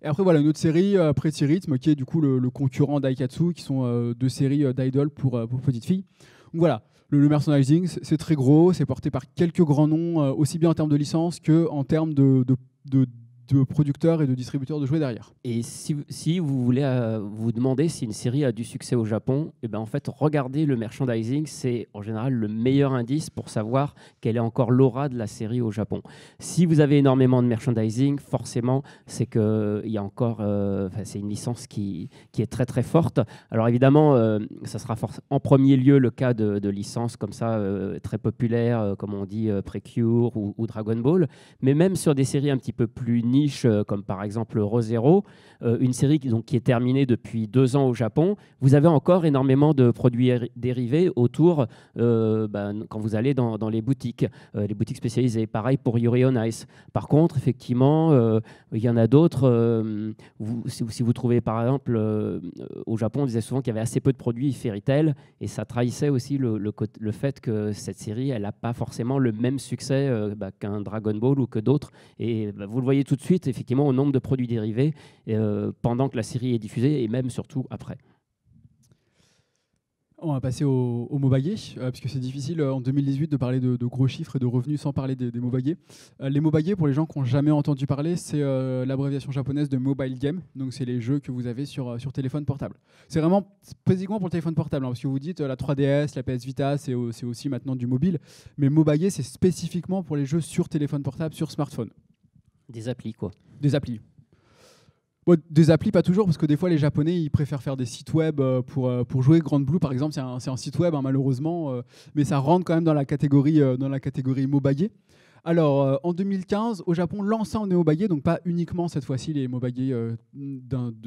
Et après, voilà, une autre série, Pretty Rhythm, qui est du coup le concurrent d'Aikatsu, qui sont deux séries d'idoles pour petites filles. Donc voilà, le merchandising, c'est très gros, c'est porté par quelques grands noms, aussi bien en termes de licence qu'en termes de producteurs et de distributeurs de jouets derrière. Et si vous voulez vous demander si une série a du succès au Japon, et ben en fait, regardez le merchandising, c'est en général le meilleur indice pour savoir quelle est encore l'aura de la série au Japon. Si vous avez énormément de merchandising, forcément, c'est qu'il y a encore, c'est une licence qui est très très forte. Alors évidemment, ça sera en premier lieu le cas de licences comme ça, très populaires, comme on dit Precure ou Dragon Ball, mais même sur des séries un petit peu plus niche, comme par exemple Re:Zero, une série qui est terminée depuis 2 ans au Japon, vous avez encore énormément de produits dérivés autour quand vous allez dans les boutiques spécialisées. Pareil pour Yuri on Ice. Par contre, effectivement, il y en a d'autres. Si vous trouvez, par exemple, au Japon, on disait souvent qu'il y avait assez peu de produits Fairy Tail, et ça trahissait aussi le fait que cette série, elle n'a pas forcément le même succès qu'un Dragon Ball ou que d'autres. Et vous le voyez tout de suite, effectivement, au nombre de produits dérivés pendant que la série est diffusée et même surtout après. On va passer au Mobagé, puisque c'est difficile en 2018 de parler de gros chiffres et de revenus sans parler des Mobagé. Les Mobagé, pour les gens qui n'ont jamais entendu parler, c'est l'abréviation japonaise de Mobile Game. Donc c'est les jeux que vous avez sur téléphone portable. C'est vraiment spécifiquement pour le téléphone portable, parce que vous dites la 3DS, la PS Vita, c'est aussi maintenant du mobile. Mais Mobagé, c'est spécifiquement pour les jeux sur téléphone portable, sur smartphone. Des applis, quoi. Des applis. Bon, des applis, pas toujours, parce que des fois, les Japonais, ils préfèrent faire des sites web pour jouer. Grand Blue, par exemple, c'est un site web, hein, malheureusement, mais ça rentre quand même dans la catégorie Mobagé. Alors, en 2015, au Japon, l'ensemble des Mobagé, donc pas uniquement cette fois-ci les Mobagé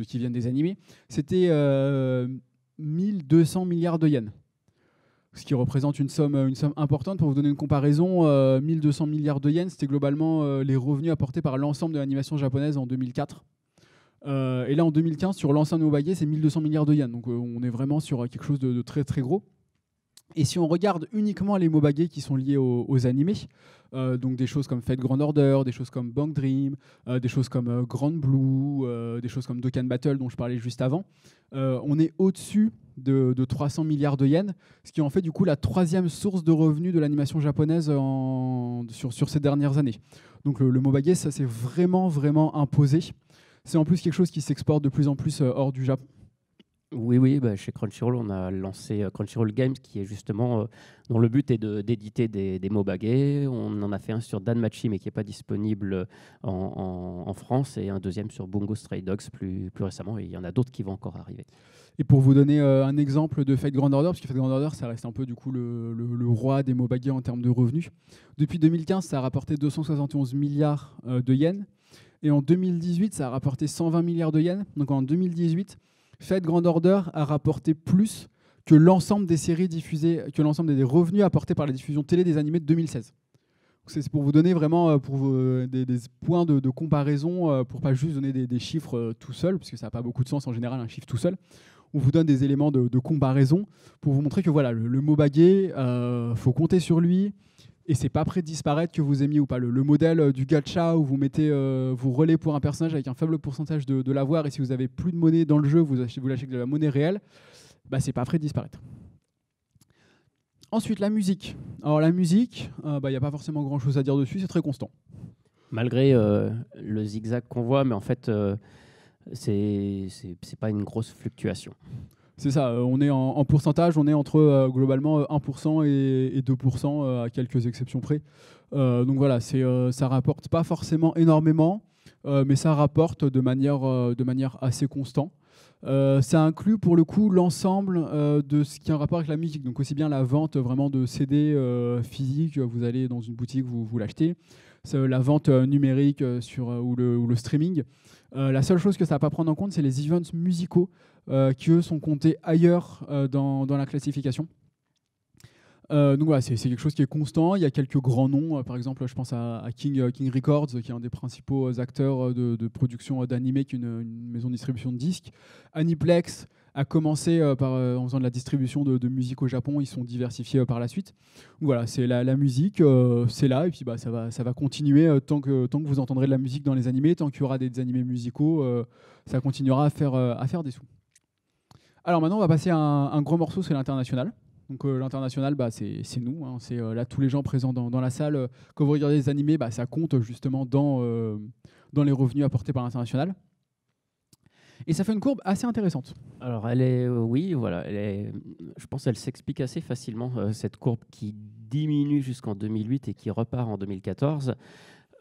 qui viennent des animés, c'était 1200 milliards de yens. Ce qui représente une somme importante. Pour vous donner une comparaison, 1200 milliards de yens, c'était globalement les revenus apportés par l'ensemble de l'animation japonaise en 2004. Et là, en 2015, sur l'ensemble de Mobagé, c'est 1200 milliards de yens. Donc on est vraiment sur quelque chose de très très gros. Et si on regarde uniquement les Mobagé qui sont liés aux animés, donc des choses comme Fate Grand Order, des choses comme Bank Dream, des choses comme Grand Blue, des choses comme Dokkan Battle dont je parlais juste avant, on est au-dessus de 300 milliards de yens, ce qui en fait du coup la 3e source de revenus de l'animation japonaise sur ces dernières années. Donc le Mobagé, ça s'est vraiment vraiment imposé. C'est en plus quelque chose qui s'exporte de plus en plus hors du Japon. Oui, chez Crunchyroll, on a lancé Crunchyroll Games, qui est justement dont le but est d'éditer des Mobagé. On en a fait un sur Danmachi, mais qui n'est pas disponible en France, et un deuxième sur Bungo Stray Dogs plus récemment, et il y en a d'autres qui vont encore arriver. Et pour vous donner un exemple de Fate Grand Order, parce que Fate Grand Order, ça reste un peu du coup le roi des Mobagé en termes de revenus. Depuis 2015, ça a rapporté 271 milliards de yens. Et en 2018, ça a rapporté 120 milliards de yens. Donc en 2018, Fate Grand Order a rapporté plus que l'ensemble des séries diffusées, que l'ensemble des revenus apportés par la diffusion télé des animés de 2016. C'est pour vous donner vraiment des points de comparaison, pour pas juste donner des chiffres tout seul, parce que ça n'a pas beaucoup de sens en général, un chiffre tout seul. On vous donne des éléments de comparaison pour vous montrer que voilà, le Mobagé, faut compter sur lui. Et c'est pas prêt de disparaître, que vous aimiez ou pas. Le modèle du gacha où vous mettez vous relais pour un personnage avec un faible pourcentage de l'avoir, et si vous avez plus de monnaie dans le jeu, vous lâchez de la monnaie réelle, c'est pas prêt de disparaître. Ensuite, la musique. Alors la musique, y a pas forcément grand chose à dire dessus, c'est très constant. Malgré le zigzag qu'on voit, mais en fait, c'est pas une grosse fluctuation. C'est ça, on est en pourcentage, on est entre globalement 1% et 2%, à quelques exceptions près. Donc voilà, ça rapporte pas forcément énormément, mais ça rapporte de manière assez constante. Ça inclut pour le coup l'ensemble de ce qui a un rapport avec la musique, donc aussi bien la vente vraiment de CD physiques, vous allez dans une boutique, vous l'achetez, la vente numérique ou le streaming. La seule chose que ça ne va pas prendre en compte, c'est les events musicaux qui, eux, sont comptés ailleurs dans la classification. Donc voilà, c'est quelque chose qui est constant. Il y a quelques grands noms. Par exemple, je pense à King Records, qui est un des principaux acteurs de production d'animé, qui est une maison de distribution de disques. Aniplex, a commencé en faisant de la distribution de musique au Japon. Ils sont diversifiés par la suite. Donc voilà, c'est la musique, c'est là, et puis ça va continuer tant que vous entendrez de la musique dans les animés, tant qu'il y aura des animés musicaux, ça continuera à faire des sous. Alors maintenant, on va passer à un gros morceau, c'est l'international. Donc l'international, c'est nous, hein, c'est là tous les gens présents dans la salle. Quand vous regardez les animés, ça compte justement dans les revenus apportés par l'international. Et ça fait une courbe assez intéressante. Alors, elle est, oui, voilà, je pense qu'elle s'explique assez facilement, cette courbe qui diminue jusqu'en 2008 et qui repart en 2014.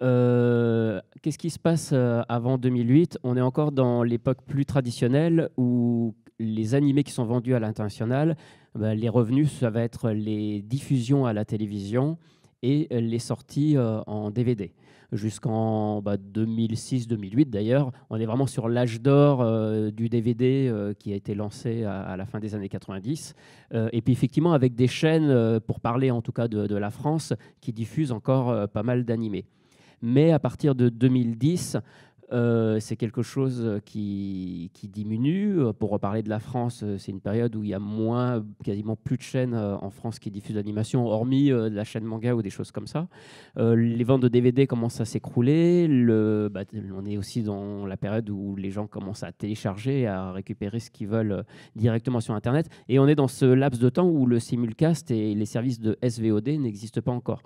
Qu'est-ce qui se passe avant 2008 ? On est encore dans l'époque plus traditionnelle où les animés qui sont vendus à l'international, les revenus, ça va être les diffusions à la télévision et les sorties en DVD. Jusqu'en 2006-2008 d'ailleurs, on est vraiment sur l'âge d'or du DVD qui a été lancé à la fin des années 90. Et puis effectivement avec des chaînes, pour parler en tout cas de la France, qui diffusent encore pas mal d'animés. Mais à partir de 2010, c'est quelque chose qui diminue. Pour reparler de la France, c'est une période où il y a quasiment plus de chaînes en France qui diffusent l'animation, hormis la chaîne manga ou des choses comme ça. Les ventes de DVD commencent à s'écrouler. On est aussi dans la période où les gens commencent à télécharger, à récupérer ce qu'ils veulent directement sur Internet. Et on est dans ce laps de temps où le simulcast et les services de SVOD n'existent pas encore.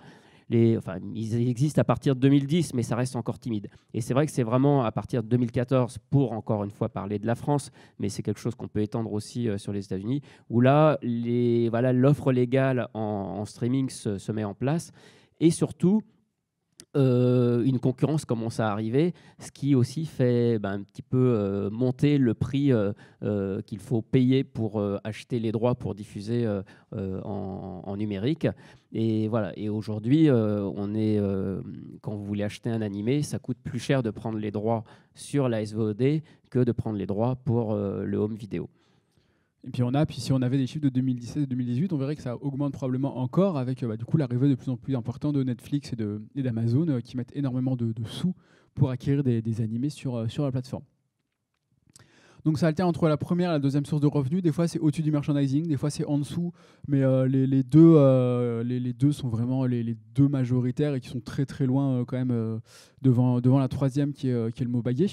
Ils existent à partir de 2010, mais ça reste encore timide. Et c'est vrai que c'est vraiment à partir de 2014, pour encore une fois parler de la France, mais c'est quelque chose qu'on peut étendre aussi sur les États-Unis, où là, l'offre légale en streaming se met en place. Et surtout, une concurrence commence à arriver, ce qui aussi fait un petit peu monter le prix qu'il faut payer pour acheter les droits pour diffuser en numérique. Et voilà. Et aujourd'hui, quand vous voulez acheter un animé, ça coûte plus cher de prendre les droits sur la SVOD que de prendre les droits pour le home vidéo. Et puis si on avait des chiffres de 2017 et 2018, on verrait que ça augmente probablement encore avec du coup l'arrivée de plus en plus importante de Netflix et d'Amazon qui mettent énormément de sous pour acquérir des animés sur la plateforme. Donc ça alterne entre la première et la deuxième source de revenus. Des fois c'est au-dessus du merchandising, des fois c'est en dessous, mais les deux sont vraiment les deux majoritaires et qui sont très très loin quand même devant la troisième qui est le Mobagé.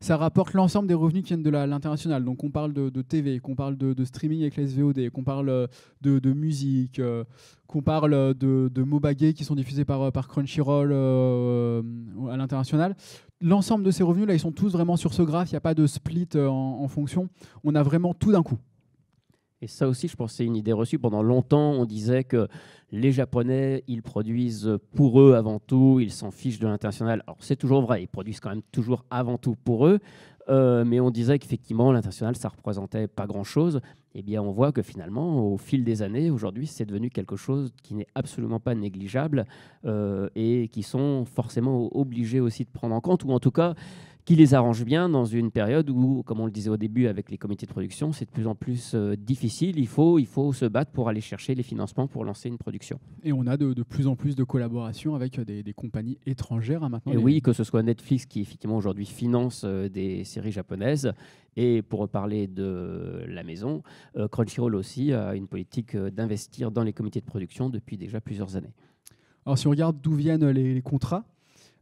Ça rapporte l'ensemble des revenus qui viennent de l'international. Donc on parle de TV, qu'on parle de streaming avec les SVOD, qu'on parle de musique, qu'on parle de Mobagé qui sont diffusés par Crunchyroll à l'international. L'ensemble de ces revenus-là, ils sont tous vraiment sur ce graphe. Il n'y a pas de split en fonction. On a vraiment tout d'un coup. Et ça aussi, je pense que c'est une idée reçue. Pendant longtemps, on disait que les Japonais, ils produisent pour eux avant tout, ils s'en fichent de l'international. Alors c'est toujours vrai, ils produisent quand même toujours avant tout pour eux, mais on disait qu'effectivement, l'international, ça ne représentait pas grand-chose. Eh bien, on voit que finalement, au fil des années, aujourd'hui, c'est devenu quelque chose qui n'est absolument pas négligeable et qui sont forcément obligés aussi de prendre en compte, ou en tout cas qui les arrange bien dans une période où, comme on le disait au début avec les comités de production, c'est de plus en plus difficile. Il faut se battre pour aller chercher les financements pour lancer une production. Et on a de plus en plus de collaborations avec des compagnies étrangères maintenant. Et oui, que ce soit Netflix qui effectivement aujourd'hui finance des séries japonaises. Et pour parler de la maison, Crunchyroll aussi a une politique d'investir dans les comités de production depuis déjà plusieurs années. Alors si on regarde d'où viennent les contrats,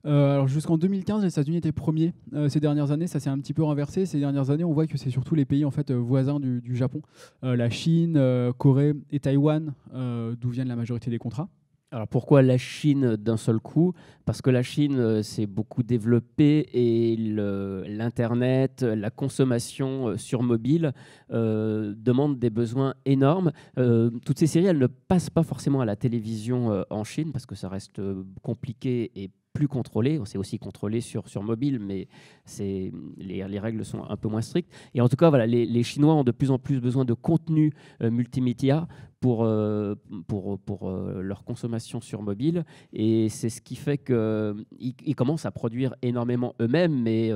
alors jusqu'en 2015, les États-Unis étaient premiers. Ces dernières années, ça s'est un petit peu renversé. Ces dernières années, on voit que c'est surtout les pays en fait, voisins du Japon, la Chine, Corée et Taïwan, d'où viennent la majorité des contrats. Alors pourquoi la Chine d'un seul coup ? Parce que la Chine s'est beaucoup développée et l'Internet, la consommation sur mobile demande des besoins énormes. Toutes ces séries, elles ne passent pas forcément à la télévision en Chine parce que ça reste compliqué et plus contrôlé. C'est aussi contrôlé sur mobile, mais les règles sont un peu moins strictes. Et en tout cas, voilà, les Chinois ont de plus en plus besoin de contenu multimédia pour leur consommation sur mobile. Et c'est ce qui fait qu'ils commencent à produire énormément eux-mêmes, mais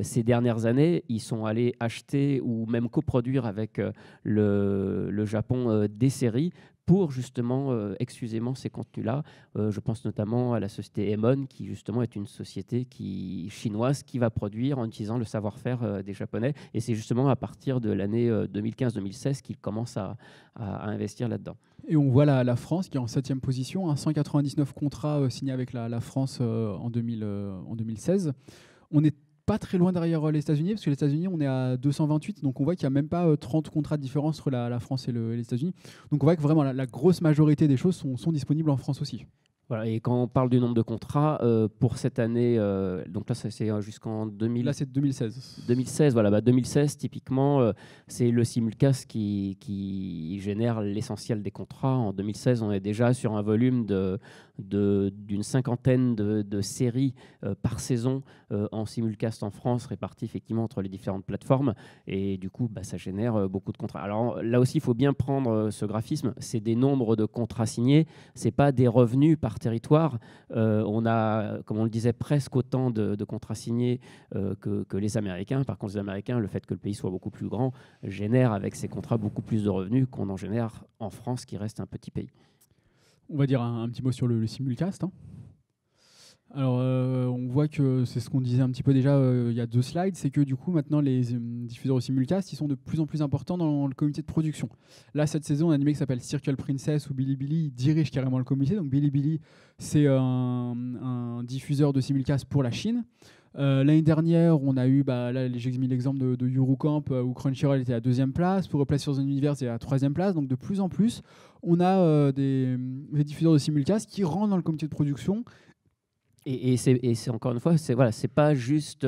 ces dernières années, ils sont allés acheter ou même coproduire avec le Japon des séries pour justement exclusivement ces contenus-là. Je pense notamment à la société Emon, qui justement est une société chinoise qui va produire en utilisant le savoir-faire des Japonais. Et c'est justement à partir de l'année 2015-2016 qu'ils commencent à investir là-dedans. Et on voit la France qui est en 7e position, 199 contrats signés avec la France en 2016. On n'est pas très loin derrière les États-Unis, parce que les États-Unis, on est à 228, donc on voit qu'il n'y a même pas 30 contrats de différence entre la France et les États-Unis. Donc on voit que vraiment la grosse majorité des choses sont disponibles en France aussi. Voilà, et quand on parle du nombre de contrats, pour cette année, donc là c'est jusqu'en 2000... Là c'est 2016. 2016, voilà, 2016 typiquement, c'est le simulcast qui génère l'essentiel des contrats. En 2016, on est déjà sur un volume d'une cinquantaine de séries par saison en simulcast en France, réparties effectivement entre les différentes plateformes. Et du coup, ça génère beaucoup de contrats. Alors là aussi, il faut bien prendre ce graphisme. C'est des nombres de contrats signés, ce n'est pas des revenus par territoire. On a, comme on le disait, presque autant de contrats signés que les Américains. Par contre, les Américains, le fait que le pays soit beaucoup plus grand, génère avec ces contrats beaucoup plus de revenus qu'on en génère en France, qui reste un petit pays. On va dire un petit mot sur le simulcast. Alors, on voit que c'est ce qu'on disait un petit peu déjà il y a 2 slides, c'est que du coup, maintenant, les diffuseurs de simulcast, ils sont de plus en plus importants dans le comité de production. Là, cette saison, un animé qui s'appelle Circle Princess, où Bilibili dirige carrément le comité. Donc, Bilibili, c'est un diffuseur de simulcast pour la Chine. L'année dernière, on a eu, là, j'ai mis l'exemple de Eurocamp, où Crunchyroll était à 2e place, pour Replace sur the Universe, il est à 3e place. Donc, de plus en plus, on a des diffuseurs de simulcast qui rentrent dans le comité de production. Et c'est encore une fois, c'est pas juste,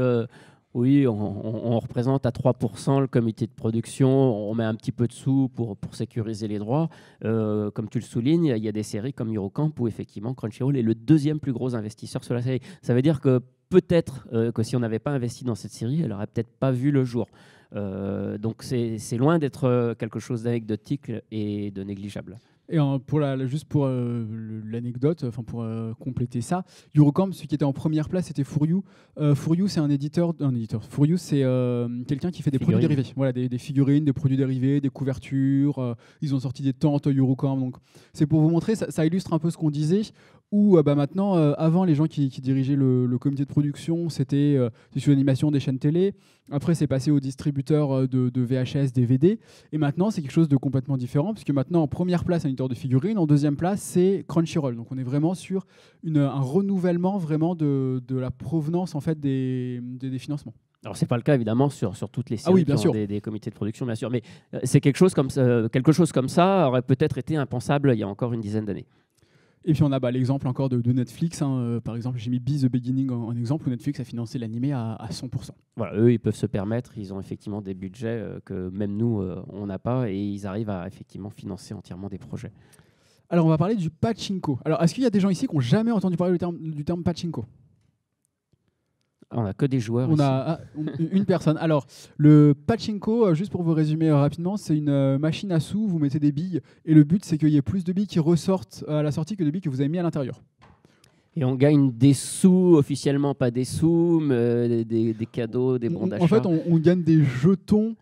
oui, on représente à 3% le comité de production, on met un petit peu de sous pour sécuriser les droits. Comme tu le soulignes, il y a des séries comme Eurocamp où effectivement Crunchyroll est le 2e plus gros investisseur sur la série. Ça veut dire que peut-être que si on n'avait pas investi dans cette série, elle n'aurait peut-être pas vu le jour. Donc c'est loin d'être quelque chose d'anecdotique et de négligeable. Et juste pour l'anecdote, pour compléter ça, Eurocamp, celui qui était en première place, c'était Furiou. Furiou, c'est un éditeur. Furiou, c'est quelqu'un qui fait des produits dérivés. Voilà, des figurines, des produits dérivés, des couvertures. Ils ont sorti des tentes Eurocamp. Donc, c'est pour vous montrer, ça illustre un peu ce qu'on disait. Où maintenant, avant, les gens qui dirigeaient le comité de production, c'était sur l'animation des chaînes télé. Après, c'est passé aux distributeurs de VHS, DVD. Et maintenant, c'est quelque chose de complètement différent, puisque maintenant, en première place, un éditeur de figurines. En 2e place, c'est Crunchyroll. Donc, on est vraiment sur un renouvellement vraiment de la provenance en fait, des financements. Alors, ce n'est pas le cas, évidemment, sur toutes les séries qui ont des comités de production, bien sûr. Mais c'est quelque chose comme ça aurait peut-être été impensable il y a encore une dizaine d'années. Et puis on a l'exemple encore de Netflix. Par exemple, j'ai mis Be The Beginning en exemple, où Netflix a financé l'animé à 100%. Voilà, eux, ils peuvent se permettre, ils ont effectivement des budgets que même nous, on n'a pas, et ils arrivent à effectivement financer entièrement des projets. Alors on va parler du pachinko. Alors est-ce qu'il y a des gens ici qui n'ont jamais entendu parler du terme pachinko ? On n'a que des joueurs. On a une personne. Alors, le pachinko, juste pour vous résumer rapidement, c'est une machine à sous. Vous mettez des billes et le but, c'est qu'il y ait plus de billes qui ressortent à la sortie que de billes que vous avez mis à l'intérieur. Et on gagne des sous, officiellement pas des sous, mais des cadeaux, des bons d'achat. En fait, on gagne des jetons.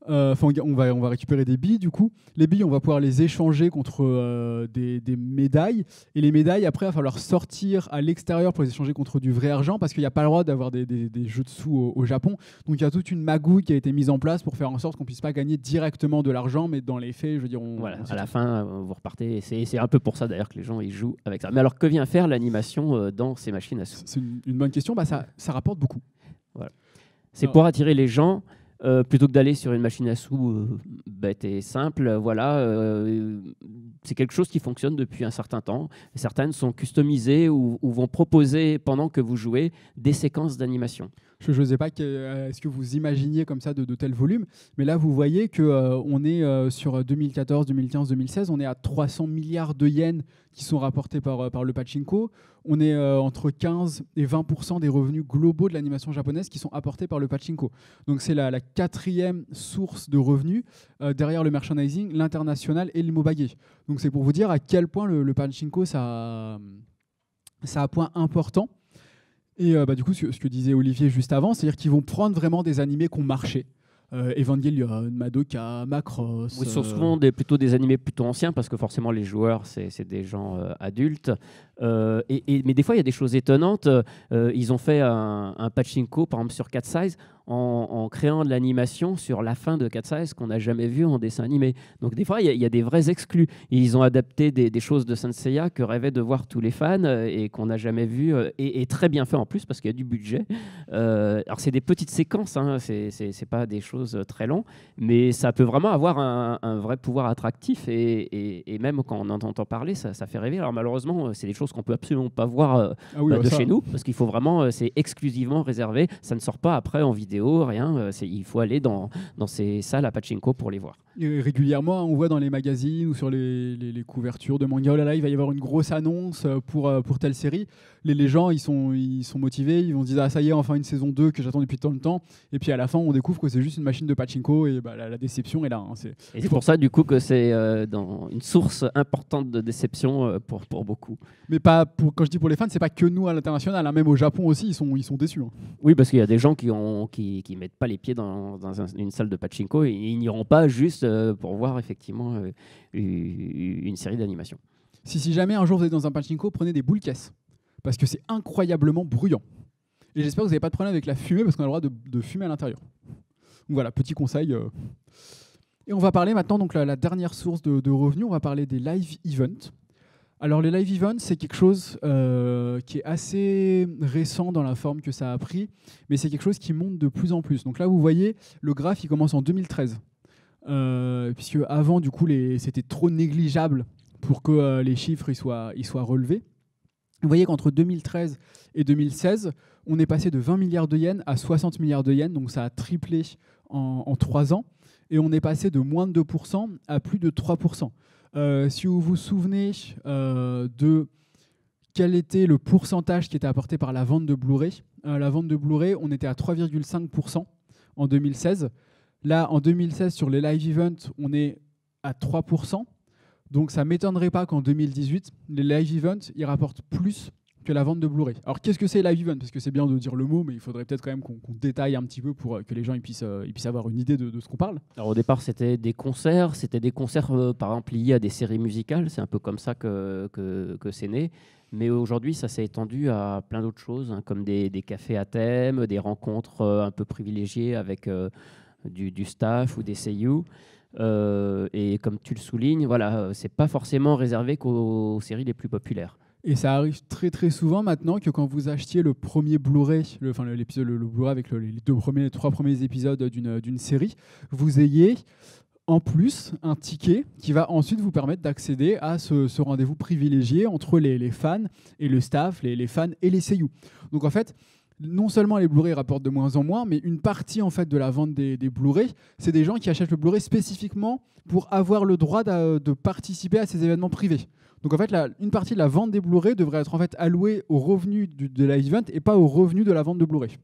On va récupérer des billes, du coup. Les billes, on va pouvoir les échanger contre des médailles. Et les médailles, après, il va falloir sortir à l'extérieur pour les échanger contre du vrai argent, parce qu'il n'y a pas le droit d'avoir des jeux de sous au Japon. Donc, il y a toute une magouille qui a été mise en place pour faire en sorte qu'on ne puisse pas gagner directement de l'argent, mais dans les faits, je veux dire... à la fin, vous repartez. C'est un peu pour ça, d'ailleurs, que les gens ils jouent avec ça. Mais alors, que vient faire l'animation dans ces machines à sous ? C'est une bonne question. Ça rapporte beaucoup. Voilà. C'est pour attirer les gens... plutôt que d'aller sur une machine à sous bête et simple, c'est quelque chose qui fonctionne depuis un certain temps. Certaines sont customisées ou vont proposer, pendant que vous jouez, des séquences d'animation. Je ne sais pas, est-ce que vous imaginiez comme ça de tels volumes, mais là vous voyez qu'on est sur 2014, 2015, 2016, on est à 300 milliards de yens qui sont rapportés par le pachinko. On est entre 15 et 20% des revenus globaux de l'animation japonaise qui sont apportés par le pachinko. Donc c'est la 4e source de revenus derrière le merchandising, l'international et le mobagé. Donc c'est pour vous dire à quel point le pachinko ça a un point important. Et du coup, ce que disait Olivier juste avant, c'est-à-dire qu'ils vont prendre vraiment des animés qui ont marché. Evangelion, Madoka, Macross. Oui, ce sont souvent plutôt des animés plutôt anciens parce que forcément les joueurs c'est des gens adultes. Mais des fois il y a des choses étonnantes. Ils ont fait un pachinko par exemple sur Cat Size en créant de l'animation sur la fin de Cat Size qu'on n'a jamais vu en dessin animé. Donc des fois il y a des vrais exclus. Et ils ont adapté des choses de Saint Seiya que rêvaient de voir tous les fans et qu'on n'a jamais vu et très bien fait en plus parce qu'il y a du budget. Alors c'est des petites séquences, hein, c'est pas des choses très longues, mais ça peut vraiment avoir un vrai pouvoir attractif et même quand on en entend parler, ça fait rêver. Alors malheureusement, c'est des choses qu'on peut absolument pas voir de chez nous parce qu'il faut vraiment, c'est exclusivement réservé. Ça ne sort pas après en vidéo, rien. Il faut aller dans ces salles à pachinko pour les voir. Et régulièrement, on voit dans les magazines ou sur les couvertures de manga, oh là là, il va y avoir une grosse annonce pour telle série. Les gens, ils sont motivés, ils vont se dire ah ça y est, enfin une saison 2 que j'attends depuis tant de temps. Et puis à la fin, on découvre que c'est juste une machine de pachinko et la déception est là. Hein. Et c'est pour ça du coup que c'est une source importante de déception pour beaucoup. Mais pas quand je dis pour les fans, c'est pas que nous à l'international, hein. Même au Japon aussi, ils sont déçus. Hein. Oui, parce qu'il y a des gens qui mettent pas les pieds dans une salle de pachinko et ils n'iront pas juste pour voir effectivement une série d'animation. Si jamais un jour vous êtes dans un pachinko, prenez des boules caisses parce que c'est incroyablement bruyant. Et j'espère que vous n'avez pas de problème avec la fumée parce qu'on a le droit de fumer à l'intérieur. Donc voilà, petit conseil. Et on va parler maintenant, donc la dernière source de revenus, on va parler des live events. Alors les live events, c'est quelque chose qui est assez récent dans la forme que ça a pris, mais c'est quelque chose qui monte de plus en plus. Donc là, vous voyez, le graphe, il commence en 2013. Puisque avant, du coup, c'était trop négligeable pour que les chiffres ils soient relevés. Vous voyez qu'entre 2013 et 2016, on est passé de 20 milliards de yens à 60 milliards de yens, donc ça a triplé en 3 ans, et on est passé de moins de 2% à plus de 3%. Si vous vous souvenez de quel était le pourcentage qui était apporté par la vente de Blu-ray, la vente de Blu-ray, on était à 3,5% en 2016. Là, en 2016, sur les live events, on est à 3%. Donc, ça ne m'étonnerait pas qu'en 2018, les live events, ils rapportent plus que la vente de Blu-ray. Alors, qu'est-ce que c'est live event ? Parce que c'est bien de dire le mot, mais il faudrait peut-être quand même qu'on détaille un petit peu pour que les gens ils puissent avoir une idée de ce qu'on parle. Alors, au départ, c'était des concerts, par exemple, liés à des séries musicales. C'est un peu comme ça que c'est né. Mais aujourd'hui, ça s'est étendu à plein d'autres choses, hein, comme des cafés à thème, des rencontres un peu privilégiées avec du staff ou des seiyuu. Et comme tu le soulignes, voilà, c'est pas forcément réservé qu'aux séries les plus populaires. Et ça arrive très très souvent maintenant que quand vous achetiez le premier Blu-ray, le Blu-ray avec les 3 premiers épisodes d'une série, vous ayez en plus un ticket qui va ensuite vous permettre d'accéder à ce rendez-vous privilégié entre les fans et le staff, les fans et les seiyuu. Donc en fait, non seulement les Blu-ray rapportent de moins en moins, mais une partie en fait de la vente des Blu-ray, c'est des gens qui achètent le Blu-ray spécifiquement pour avoir le droit de participer à ces événements privés. Donc en fait, une partie de la vente des Blu-ray devrait être en fait allouée aux revenus de live event et pas aux revenus de la vente de Blu-ray.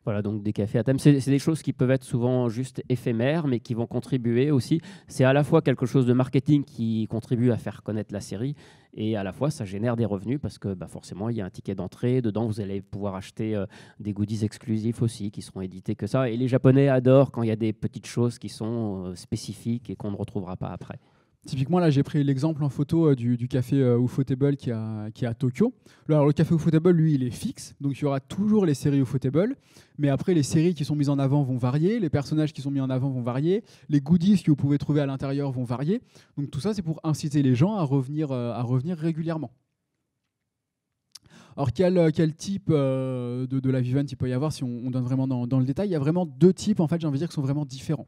Voilà, donc des cafés à thème, c'est des choses qui peuvent être souvent juste éphémères, mais qui vont contribuer aussi. C'est à la fois quelque chose de marketing qui contribue à faire connaître la série, et à la fois ça génère des revenus parce que forcément il y a un ticket d'entrée. Dedans, vous allez pouvoir acheter des goodies exclusifs aussi qui seront édités que ça. Et les Japonais adorent quand il y a des petites choses qui sont spécifiques et qu'on ne retrouvera pas après. Typiquement, là, j'ai pris l'exemple en photo du café Ufotable qui est à Tokyo. Alors, le café Ufotable, lui, il est fixe. Donc, il y aura toujours les séries Ufotable. Mais après, les séries qui sont mises en avant vont varier. Les personnages qui sont mis en avant vont varier. Les goodies que vous pouvez trouver à l'intérieur vont varier. Donc, tout ça, c'est pour inciter les gens à revenir régulièrement. Alors, quel type de live event il peut y avoir si on donne vraiment dans le détail ? Il y a vraiment 2 types, en fait, j'ai envie de dire, qui sont vraiment différents.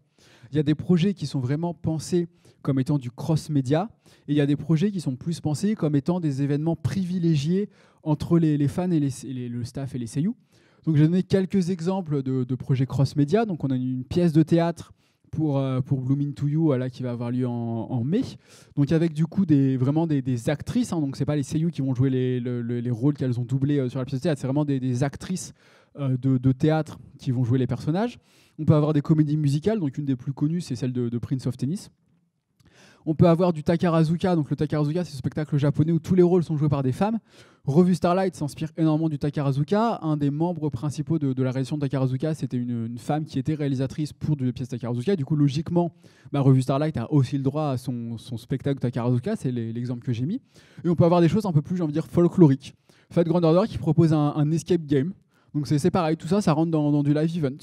Il y a des projets qui sont vraiment pensés comme étant du cross-média, et il y a des projets qui sont plus pensés comme étant des événements privilégiés entre les fans et le staff et les seiyuu. Donc, j'ai donné quelques exemples de projets cross-média. Donc, on a une pièce de théâtre pour Blooming to You là, qui va avoir lieu en mai. Donc avec du coup vraiment des actrices, hein, donc c'est pas les seiyuu qui vont jouer les rôles qu'elles ont doublés sur la pièce de théâtre, c'est vraiment des actrices de théâtre qui vont jouer les personnages. On peut avoir des comédies musicales, donc une des plus connues c'est celle de Prince of Tennis. On peut avoir du Takarazuka. Donc le Takarazuka, c'est ce spectacle japonais où tous les rôles sont joués par des femmes. Revue Starlight s'inspire énormément du Takarazuka. Un des membres principaux de la réalisation de Takarazuka, c'était une femme qui était réalisatrice pour des pièces Takarazuka. Du coup, logiquement, Revue Starlight a aussi le droit à son spectacle Takarazuka. C'est l'exemple que j'ai mis. Et on peut avoir des choses un peu plus, j'ai envie de dire, folkloriques. Fat Grand Order qui propose un escape game. Donc c'est pareil, tout ça, ça rentre dans du live event.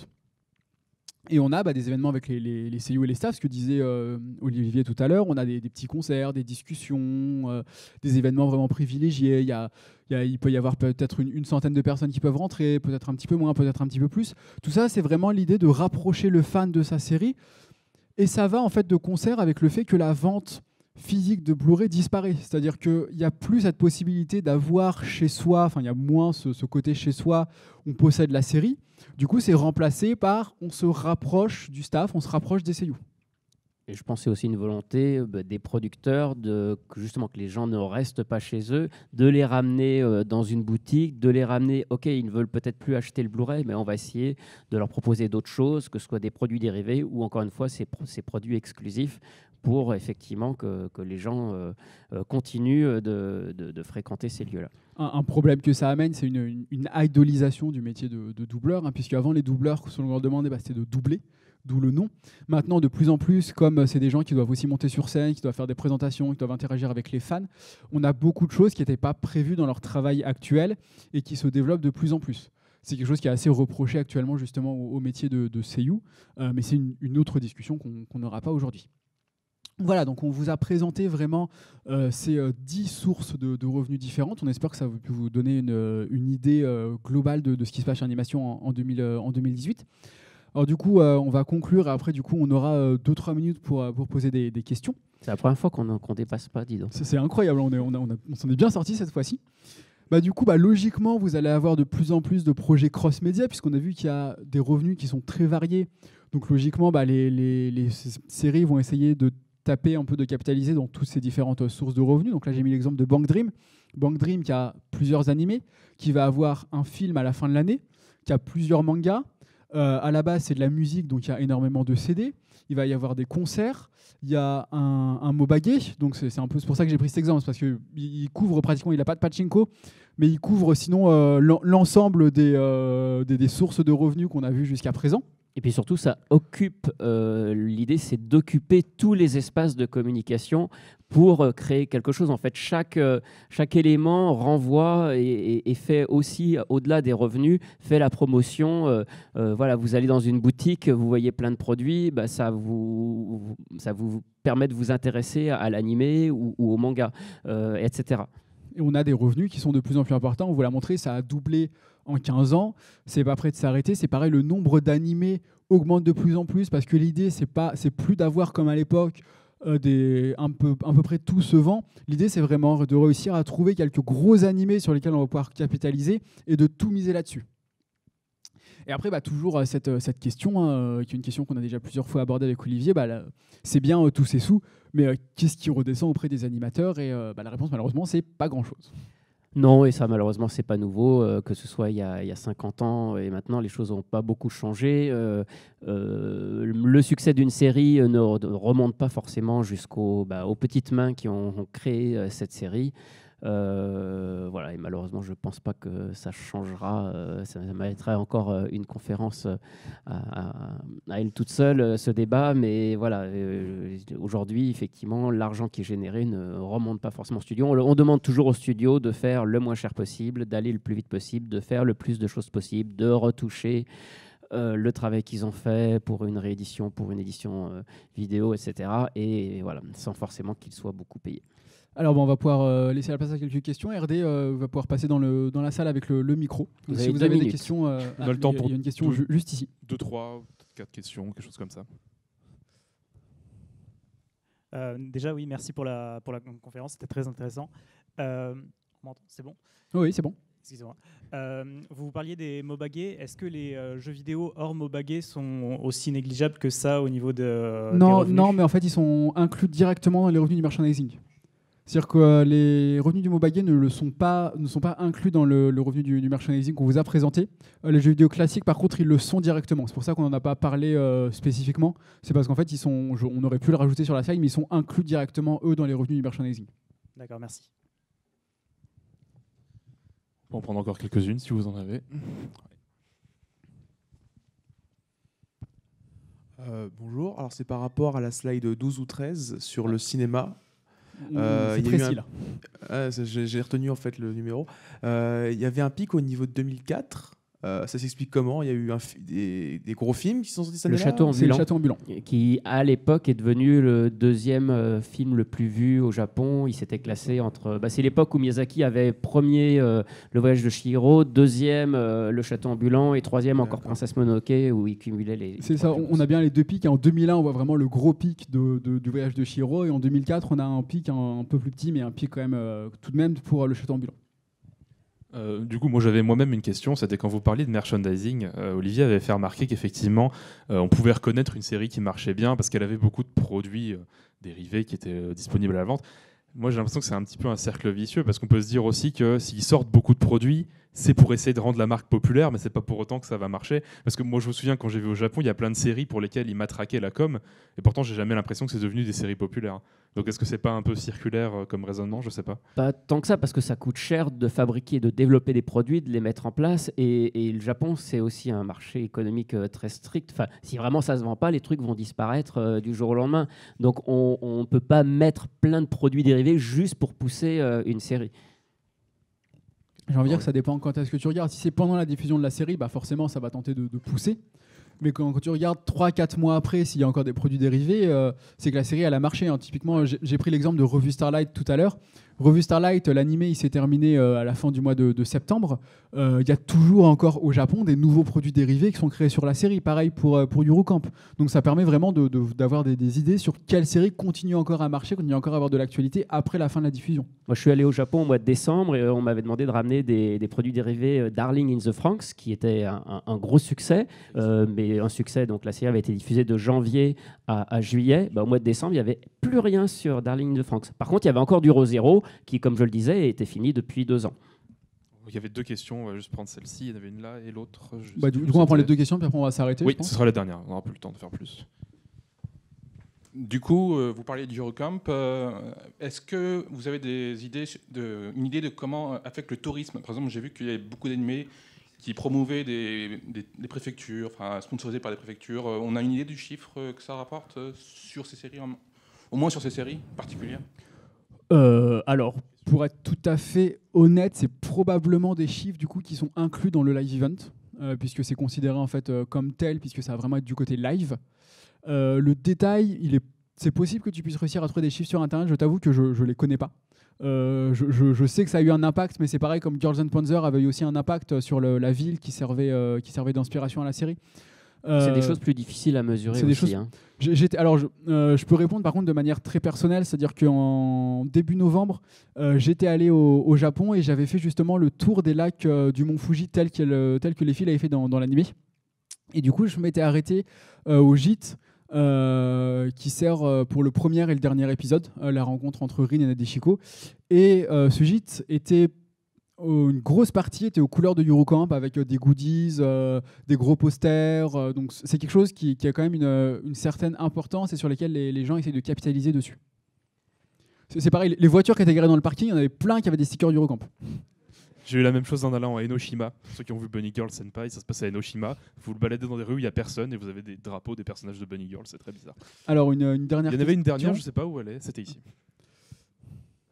Et on a des événements avec les CIO et les staffs, ce que disait Olivier tout à l'heure. On a des petits concerts, des discussions, des événements vraiment privilégiés. Il peut y avoir peut-être une centaine de personnes qui peuvent rentrer, peut-être un petit peu moins, peut-être un petit peu plus. Tout ça, c'est vraiment l'idée de rapprocher le fan de sa série. Et ça va en fait de concert avec le fait que la vente physique de Blu-ray disparaît. C'est-à-dire qu'il n'y a plus cette possibilité d'avoir chez soi, enfin il y a moins ce côté chez soi, on possède la série. Du coup, c'est remplacé par on se rapproche du staff, on se rapproche des seiyuu. Et je pensais aussi une volonté des producteurs que justement que les gens ne restent pas chez eux, de les ramener dans une boutique, de les ramener, ok, ils ne veulent peut-être plus acheter le Blu-ray, mais on va essayer de leur proposer d'autres choses, que ce soit des produits dérivés ou encore une fois ces produits exclusifs pour effectivement que les gens continuent de fréquenter ces lieux-là. Un problème que ça amène, c'est une idolisation du métier de doubleur, puisque avant les doubleurs, selon leur demande, c'était de doubler. D'où le nom. Maintenant, de plus en plus, comme c'est des gens qui doivent aussi monter sur scène, qui doivent faire des présentations, qui doivent interagir avec les fans, on a beaucoup de choses qui n'étaient pas prévues dans leur travail actuel et qui se développent de plus en plus. C'est quelque chose qui est assez reproché actuellement justement au métier de seiyuu, mais c'est une autre discussion qu'on n'aura pas aujourd'hui. Voilà, donc on vous a présenté vraiment ces 10 sources de revenus différentes. On espère que ça peut vous donner une idée globale de ce qui se passe en animation en 2018. Alors du coup, on va conclure et après, du coup, on aura 2-3 minutes pour poser des questions. C'est la première fois qu'on ne dépasse pas, dis donc. C'est incroyable, on s'en est bien sorti cette fois-ci. Du coup, logiquement, vous allez avoir de plus en plus de projets cross-média, puisqu'on a vu qu'il y a des revenus qui sont très variés. Donc logiquement, les séries vont essayer de taper un peu, de capitaliser dans toutes ces différentes sources de revenus. Donc là, j'ai mis l'exemple de Bank Dream. Bank Dream qui a plusieurs animés, qui va avoir un film à la fin de l'année, qui a plusieurs mangas. À la base, c'est de la musique, donc il y a énormément de CD. Il va y avoir des concerts. Il y a un mobagé, donc c'est un peu pour ça que j'ai pris cet exemple, parce qu'il couvre pratiquement, il n'a pas de pachinko, mais il couvre sinon l'ensemble des sources de revenus qu'on a vues jusqu'à présent. Et puis surtout, ça occupe, l'idée c'est d'occuper tous les espaces de communication pour créer quelque chose. En fait, chaque élément renvoie et fait aussi, au-delà des revenus, fait la promotion. Voilà, vous allez dans une boutique, vous voyez plein de produits, ça vous permet de vous intéresser à l'animé ou au manga, etc. Et on a des revenus qui sont de plus en plus importants. On vous l'a montré, ça a doublé en 15 ans. C'est pas prêt de s'arrêter. C'est pareil, le nombre d'animés augmente de plus en plus parce que l'idée, c'est plus d'avoir comme à l'époque à peu près tout se vend. L'idée, c'est vraiment de réussir à trouver quelques gros animés sur lesquels on va pouvoir capitaliser et de tout miser là-dessus. Et après, toujours cette question, qui est une question qu'on a déjà plusieurs fois abordée avec Olivier, c'est bien tous ces sous, mais qu'est-ce qui redescend auprès des animateurs? Et la réponse, malheureusement, c'est pas grand-chose. Non, et ça, malheureusement, c'est pas nouveau. Que ce soit il y a 50 ans et maintenant, les choses n'ont pas beaucoup changé. Le succès d'une série ne remonte pas forcément aux petites mains qui ont créé cette série. Voilà, et malheureusement, je ne pense pas que ça changera. Ça mériterait encore une conférence à elle toute seule, ce débat. Mais voilà, aujourd'hui, effectivement, l'argent qui est généré ne remonte pas forcément au studio. On demande toujours au studio de faire le moins cher possible, d'aller le plus vite possible, de faire le plus de choses possible, de retoucher le travail qu'ils ont fait pour une réédition, pour une édition vidéo, etc. Et voilà, sans forcément qu'ils soient beaucoup payés. Alors on va pouvoir laisser la place à quelques questions. RD va pouvoir passer dans la salle avec le micro. Donc, si vous avez des questions, on a le temps pour il y a une question juste ici. 2, 3, 4 questions, quelque chose comme ça. Déjà, oui, merci pour la conférence, c'était très intéressant. On m'entend, c'est bon? Oui, c'est bon. Excusez-moi. Vous parliez des mobagés. Est-ce que les jeux vidéo hors mobagés sont aussi négligeables que ça au niveau des revenus? Non, mais en fait, ils sont inclus directement dans les revenus du merchandising. C'est-à-dire que les revenus du Mobagé ne sont pas inclus dans le revenu du merchandising qu'on vous a présenté. Les jeux vidéo classiques, par contre, ils le sont directement. C'est pour ça qu'on n'en a pas parlé spécifiquement. C'est parce qu'en fait, on aurait pu le rajouter sur la slide, mais ils sont inclus directement, eux, dans les revenus du merchandising. D'accord, merci. On va en prendre encore quelques-unes si vous en avez. Bonjour, alors c'est par rapport à la slide 12 ou 13 sur le cinéma. C'est il y a eu précis, là. J'ai retenu en fait le numéro. Il y avait un pic au niveau de 2004. Ça s'explique comment? Il y a eu des gros films qui sont sortis cette Le année-là. Château C'est le ambulant, Château ambulant. qui à l'époque est devenu le deuxième film le plus vu au Japon. Il s'était classé entre... c'est l'époque où Miyazaki avait premier Le Voyage de Chihiro, deuxième Le Château ambulant et troisième encore D'accord. Princesse Mononoke, où il cumulait les... C'est ça, on a bien les deux pics. En 2001, on voit vraiment le gros pic du Voyage de Chihiro. Et en 2004, on a un pic un peu plus petit, mais un pic quand même tout de même pour le Château ambulant. Du coup, moi j'avais moi-même une question, c'était quand vous parliez de merchandising, Olivier avait fait remarquer qu'effectivement on pouvait reconnaître une série qui marchait bien parce qu'elle avait beaucoup de produits dérivés qui étaient disponibles à la vente. Moi j'ai l'impression que c'est un petit peu un cercle vicieux parce qu'on peut se dire aussi que s'ils sortent beaucoup de produits, c'est pour essayer de rendre la marque populaire, mais c'est pas pour autant que ça va marcher. Parce que moi je me souviens quand j'ai vu au Japon, il y a plein de séries pour lesquelles ils matraquaient la com, et pourtant j'ai jamais l'impression que c'est devenu des séries populaires. Donc est-ce que c'est pas un peu circulaire comme raisonnement? Je sais pas. Pas tant que ça, parce que ça coûte cher de fabriquer, de développer des produits, de les mettre en place. Et le Japon, c'est aussi un marché économique très strict. Enfin, si vraiment ça ne se vend pas, les trucs vont disparaître du jour au lendemain. Donc on ne peut pas mettre plein de produits dérivés juste pour pousser une série. J'ai envie de dire que ça dépend quand est-ce que tu regardes. Si c'est pendant la diffusion de la série, forcément, ça va tenter de pousser. Mais quand tu regardes 3-4 mois après, s'il y a encore des produits dérivés, c'est que la série, elle a marché. Hein. Typiquement, j'ai pris l'exemple de Revue Starlight tout à l'heure. Revue Starlight, l'animé, il s'est terminé à la fin du mois de septembre. Il y a toujours encore au Japon des nouveaux produits dérivés qui sont créés sur la série. Pareil pour Eurocamp. Donc ça permet vraiment d'avoir des idées sur quelle série continue encore à marcher, continue encore à avoir de l'actualité après la fin de la diffusion. Moi, je suis allé au Japon au mois de décembre et on m'avait demandé de ramener des produits dérivés Darling in the Franxx, qui était un gros succès. Mais un succès, donc la série avait été diffusée de janvier à juillet. Au mois de décembre, il n'y avait plus rien sur Darling in the Franxx. Par contre, il y avait encore du Rosero, qui, comme je le disais, était fini depuis 2 ans. Il y avait 2 questions, on va juste prendre celle-ci, il y en avait une là et l'autre. Du coup, on va prendre les 2 questions, puis après on va s'arrêter. Oui, ce sera la dernière, on n'aura plus le temps de faire plus. Du coup, vous parlez d'Eurocamp. Est-ce que vous avez une idée de comment affecte le tourisme? Par exemple, j'ai vu qu'il y avait beaucoup d'animés qui promouvaient des préfectures, enfin sponsorisés par des préfectures. On a une idée du chiffre que ça rapporte sur ces séries, au moins sur ces séries particulières? Alors, pour être tout à fait honnête, c'est probablement des chiffres du coup qui sont inclus dans le live event, puisque c'est considéré en fait comme tel, puisque ça va vraiment être du côté live. Le détail, c'est possible que tu puisses réussir à trouver des chiffres sur Internet. Je t'avoue que je ne les connais pas. Je sais que ça a eu un impact, mais c'est pareil comme Girls and Panzer avait eu aussi un impact sur la ville qui servait d'inspiration à la série. C'est des choses plus difficiles à mesurer c'est des aussi. choses- Je peux répondre par contre de manière très personnelle, c'est-à-dire qu'en début novembre, j'étais allé au Japon et j'avais fait justement le tour des lacs du mont Fuji tel que les filles l'avaient fait dans l'animé. Et du coup, je m'étais arrêté au gîte qui sert pour le premier et le dernier épisode, la rencontre entre Rin et Nadeshiko. Et ce gîte était... Une grosse partie était aux couleurs de Eurocamp avec des goodies, des gros posters. Donc c'est quelque chose qui a quand même une certaine importance et sur lesquels les gens essaient de capitaliser dessus. C'est pareil, les voitures qui étaient garées dans le parking, il y en avait plein qui avaient des stickers Eurocamp. J'ai eu la même chose en allant à Enoshima. Pour ceux qui ont vu Bunny Girl Senpai, ça se passe à Enoshima. Vous le baladez dans des rues où il n'y a personne et vous avez des drapeaux des personnages de Bunny Girl, c'est très bizarre. Alors une dernière Il y en avait une question. dernière, je ne sais pas où elle est, c'était ici.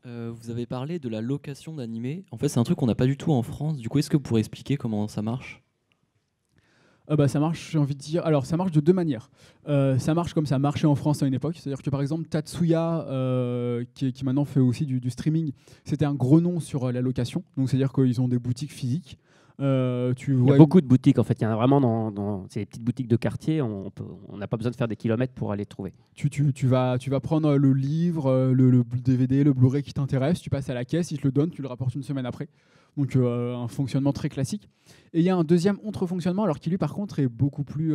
Vous avez parlé de la location d'animés. En fait, c'est un truc qu'on n'a pas du tout en France. Du coup, est-ce que vous pourrez expliquer comment ça marche? Ça marche, j'ai envie de dire. Alors, ça marche de 2 manières. Ça marche comme ça marchait en France à une époque. C'est-à-dire que, par exemple, Tatsuya, qui maintenant fait aussi du streaming, c'était un gros nom sur la location. Donc, c'est-à-dire qu'ils ont des boutiques physiques. Il y a beaucoup de boutiques, en fait. Il y en a vraiment c'est des petites boutiques de quartier. On n'a pas besoin de faire des kilomètres pour aller trouver. Tu vas prendre le livre, le DVD, le Blu-ray qui t'intéresse, tu passes à la caisse, ils te le donnent, tu le rapportes une semaine après. Donc un fonctionnement très classique. Et il y a un deuxième contre-fonctionnement, alors qui lui par contre est beaucoup plus...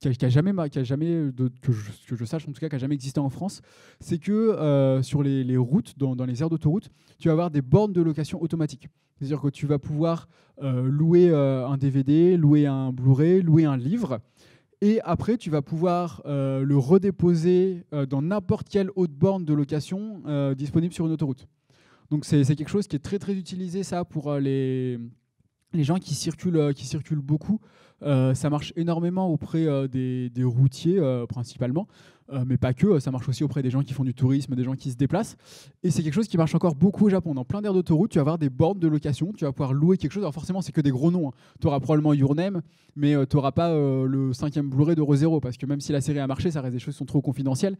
qui a jamais, que je sache en tout cas, qui n'a jamais existé en France. C'est que sur les routes, dans les aires d'autoroute, tu vas avoir des bornes de location automatique. C'est-à-dire que tu vas pouvoir louer un DVD, louer un Blu-ray, louer un livre. Et après, tu vas pouvoir le redéposer dans n'importe quelle autre borne de location disponible sur une autoroute. Donc c'est quelque chose qui est très très utilisé ça pour les gens qui circulent beaucoup. Ça marche énormément auprès des routiers principalement, mais pas que. Ça marche aussi auprès des gens qui font du tourisme, des gens qui se déplacent. Et c'est quelque chose qui marche encore beaucoup au Japon. Dans plein d'aires d'autoroute, tu vas avoir des bornes de location. Tu vas pouvoir louer quelque chose. Alors forcément, c'est que des gros noms, hein. Tu auras probablement Your Name, mais tu n'auras pas le 5e Blu-ray de Re:Zero, parce que même si la série a marché, ça reste des choses qui sont trop confidentielles.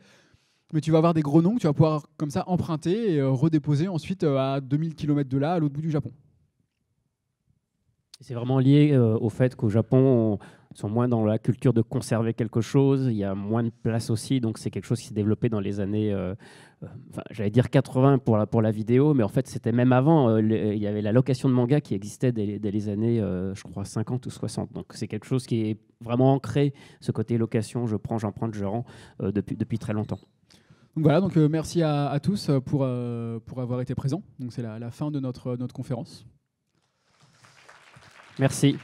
Mais tu vas avoir des gros noms que tu vas pouvoir comme ça emprunter et redéposer ensuite à 2000 km de là, à l'autre bout du Japon. C'est vraiment lié au fait qu'au Japon, ils sont moins dans la culture de conserver quelque chose, il y a moins de place aussi, donc c'est quelque chose qui s'est développé dans les années, j'allais dire 80 pour la vidéo, mais en fait c'était même avant, il y avait la location de manga qui existait dès les années, je crois, 50 ou 60. Donc c'est quelque chose qui est vraiment ancré, ce côté location, je prends, j'emprunte, je rends, depuis très longtemps. Donc voilà, donc merci à tous pour avoir été présents. Donc c'est la fin de notre conférence. Merci.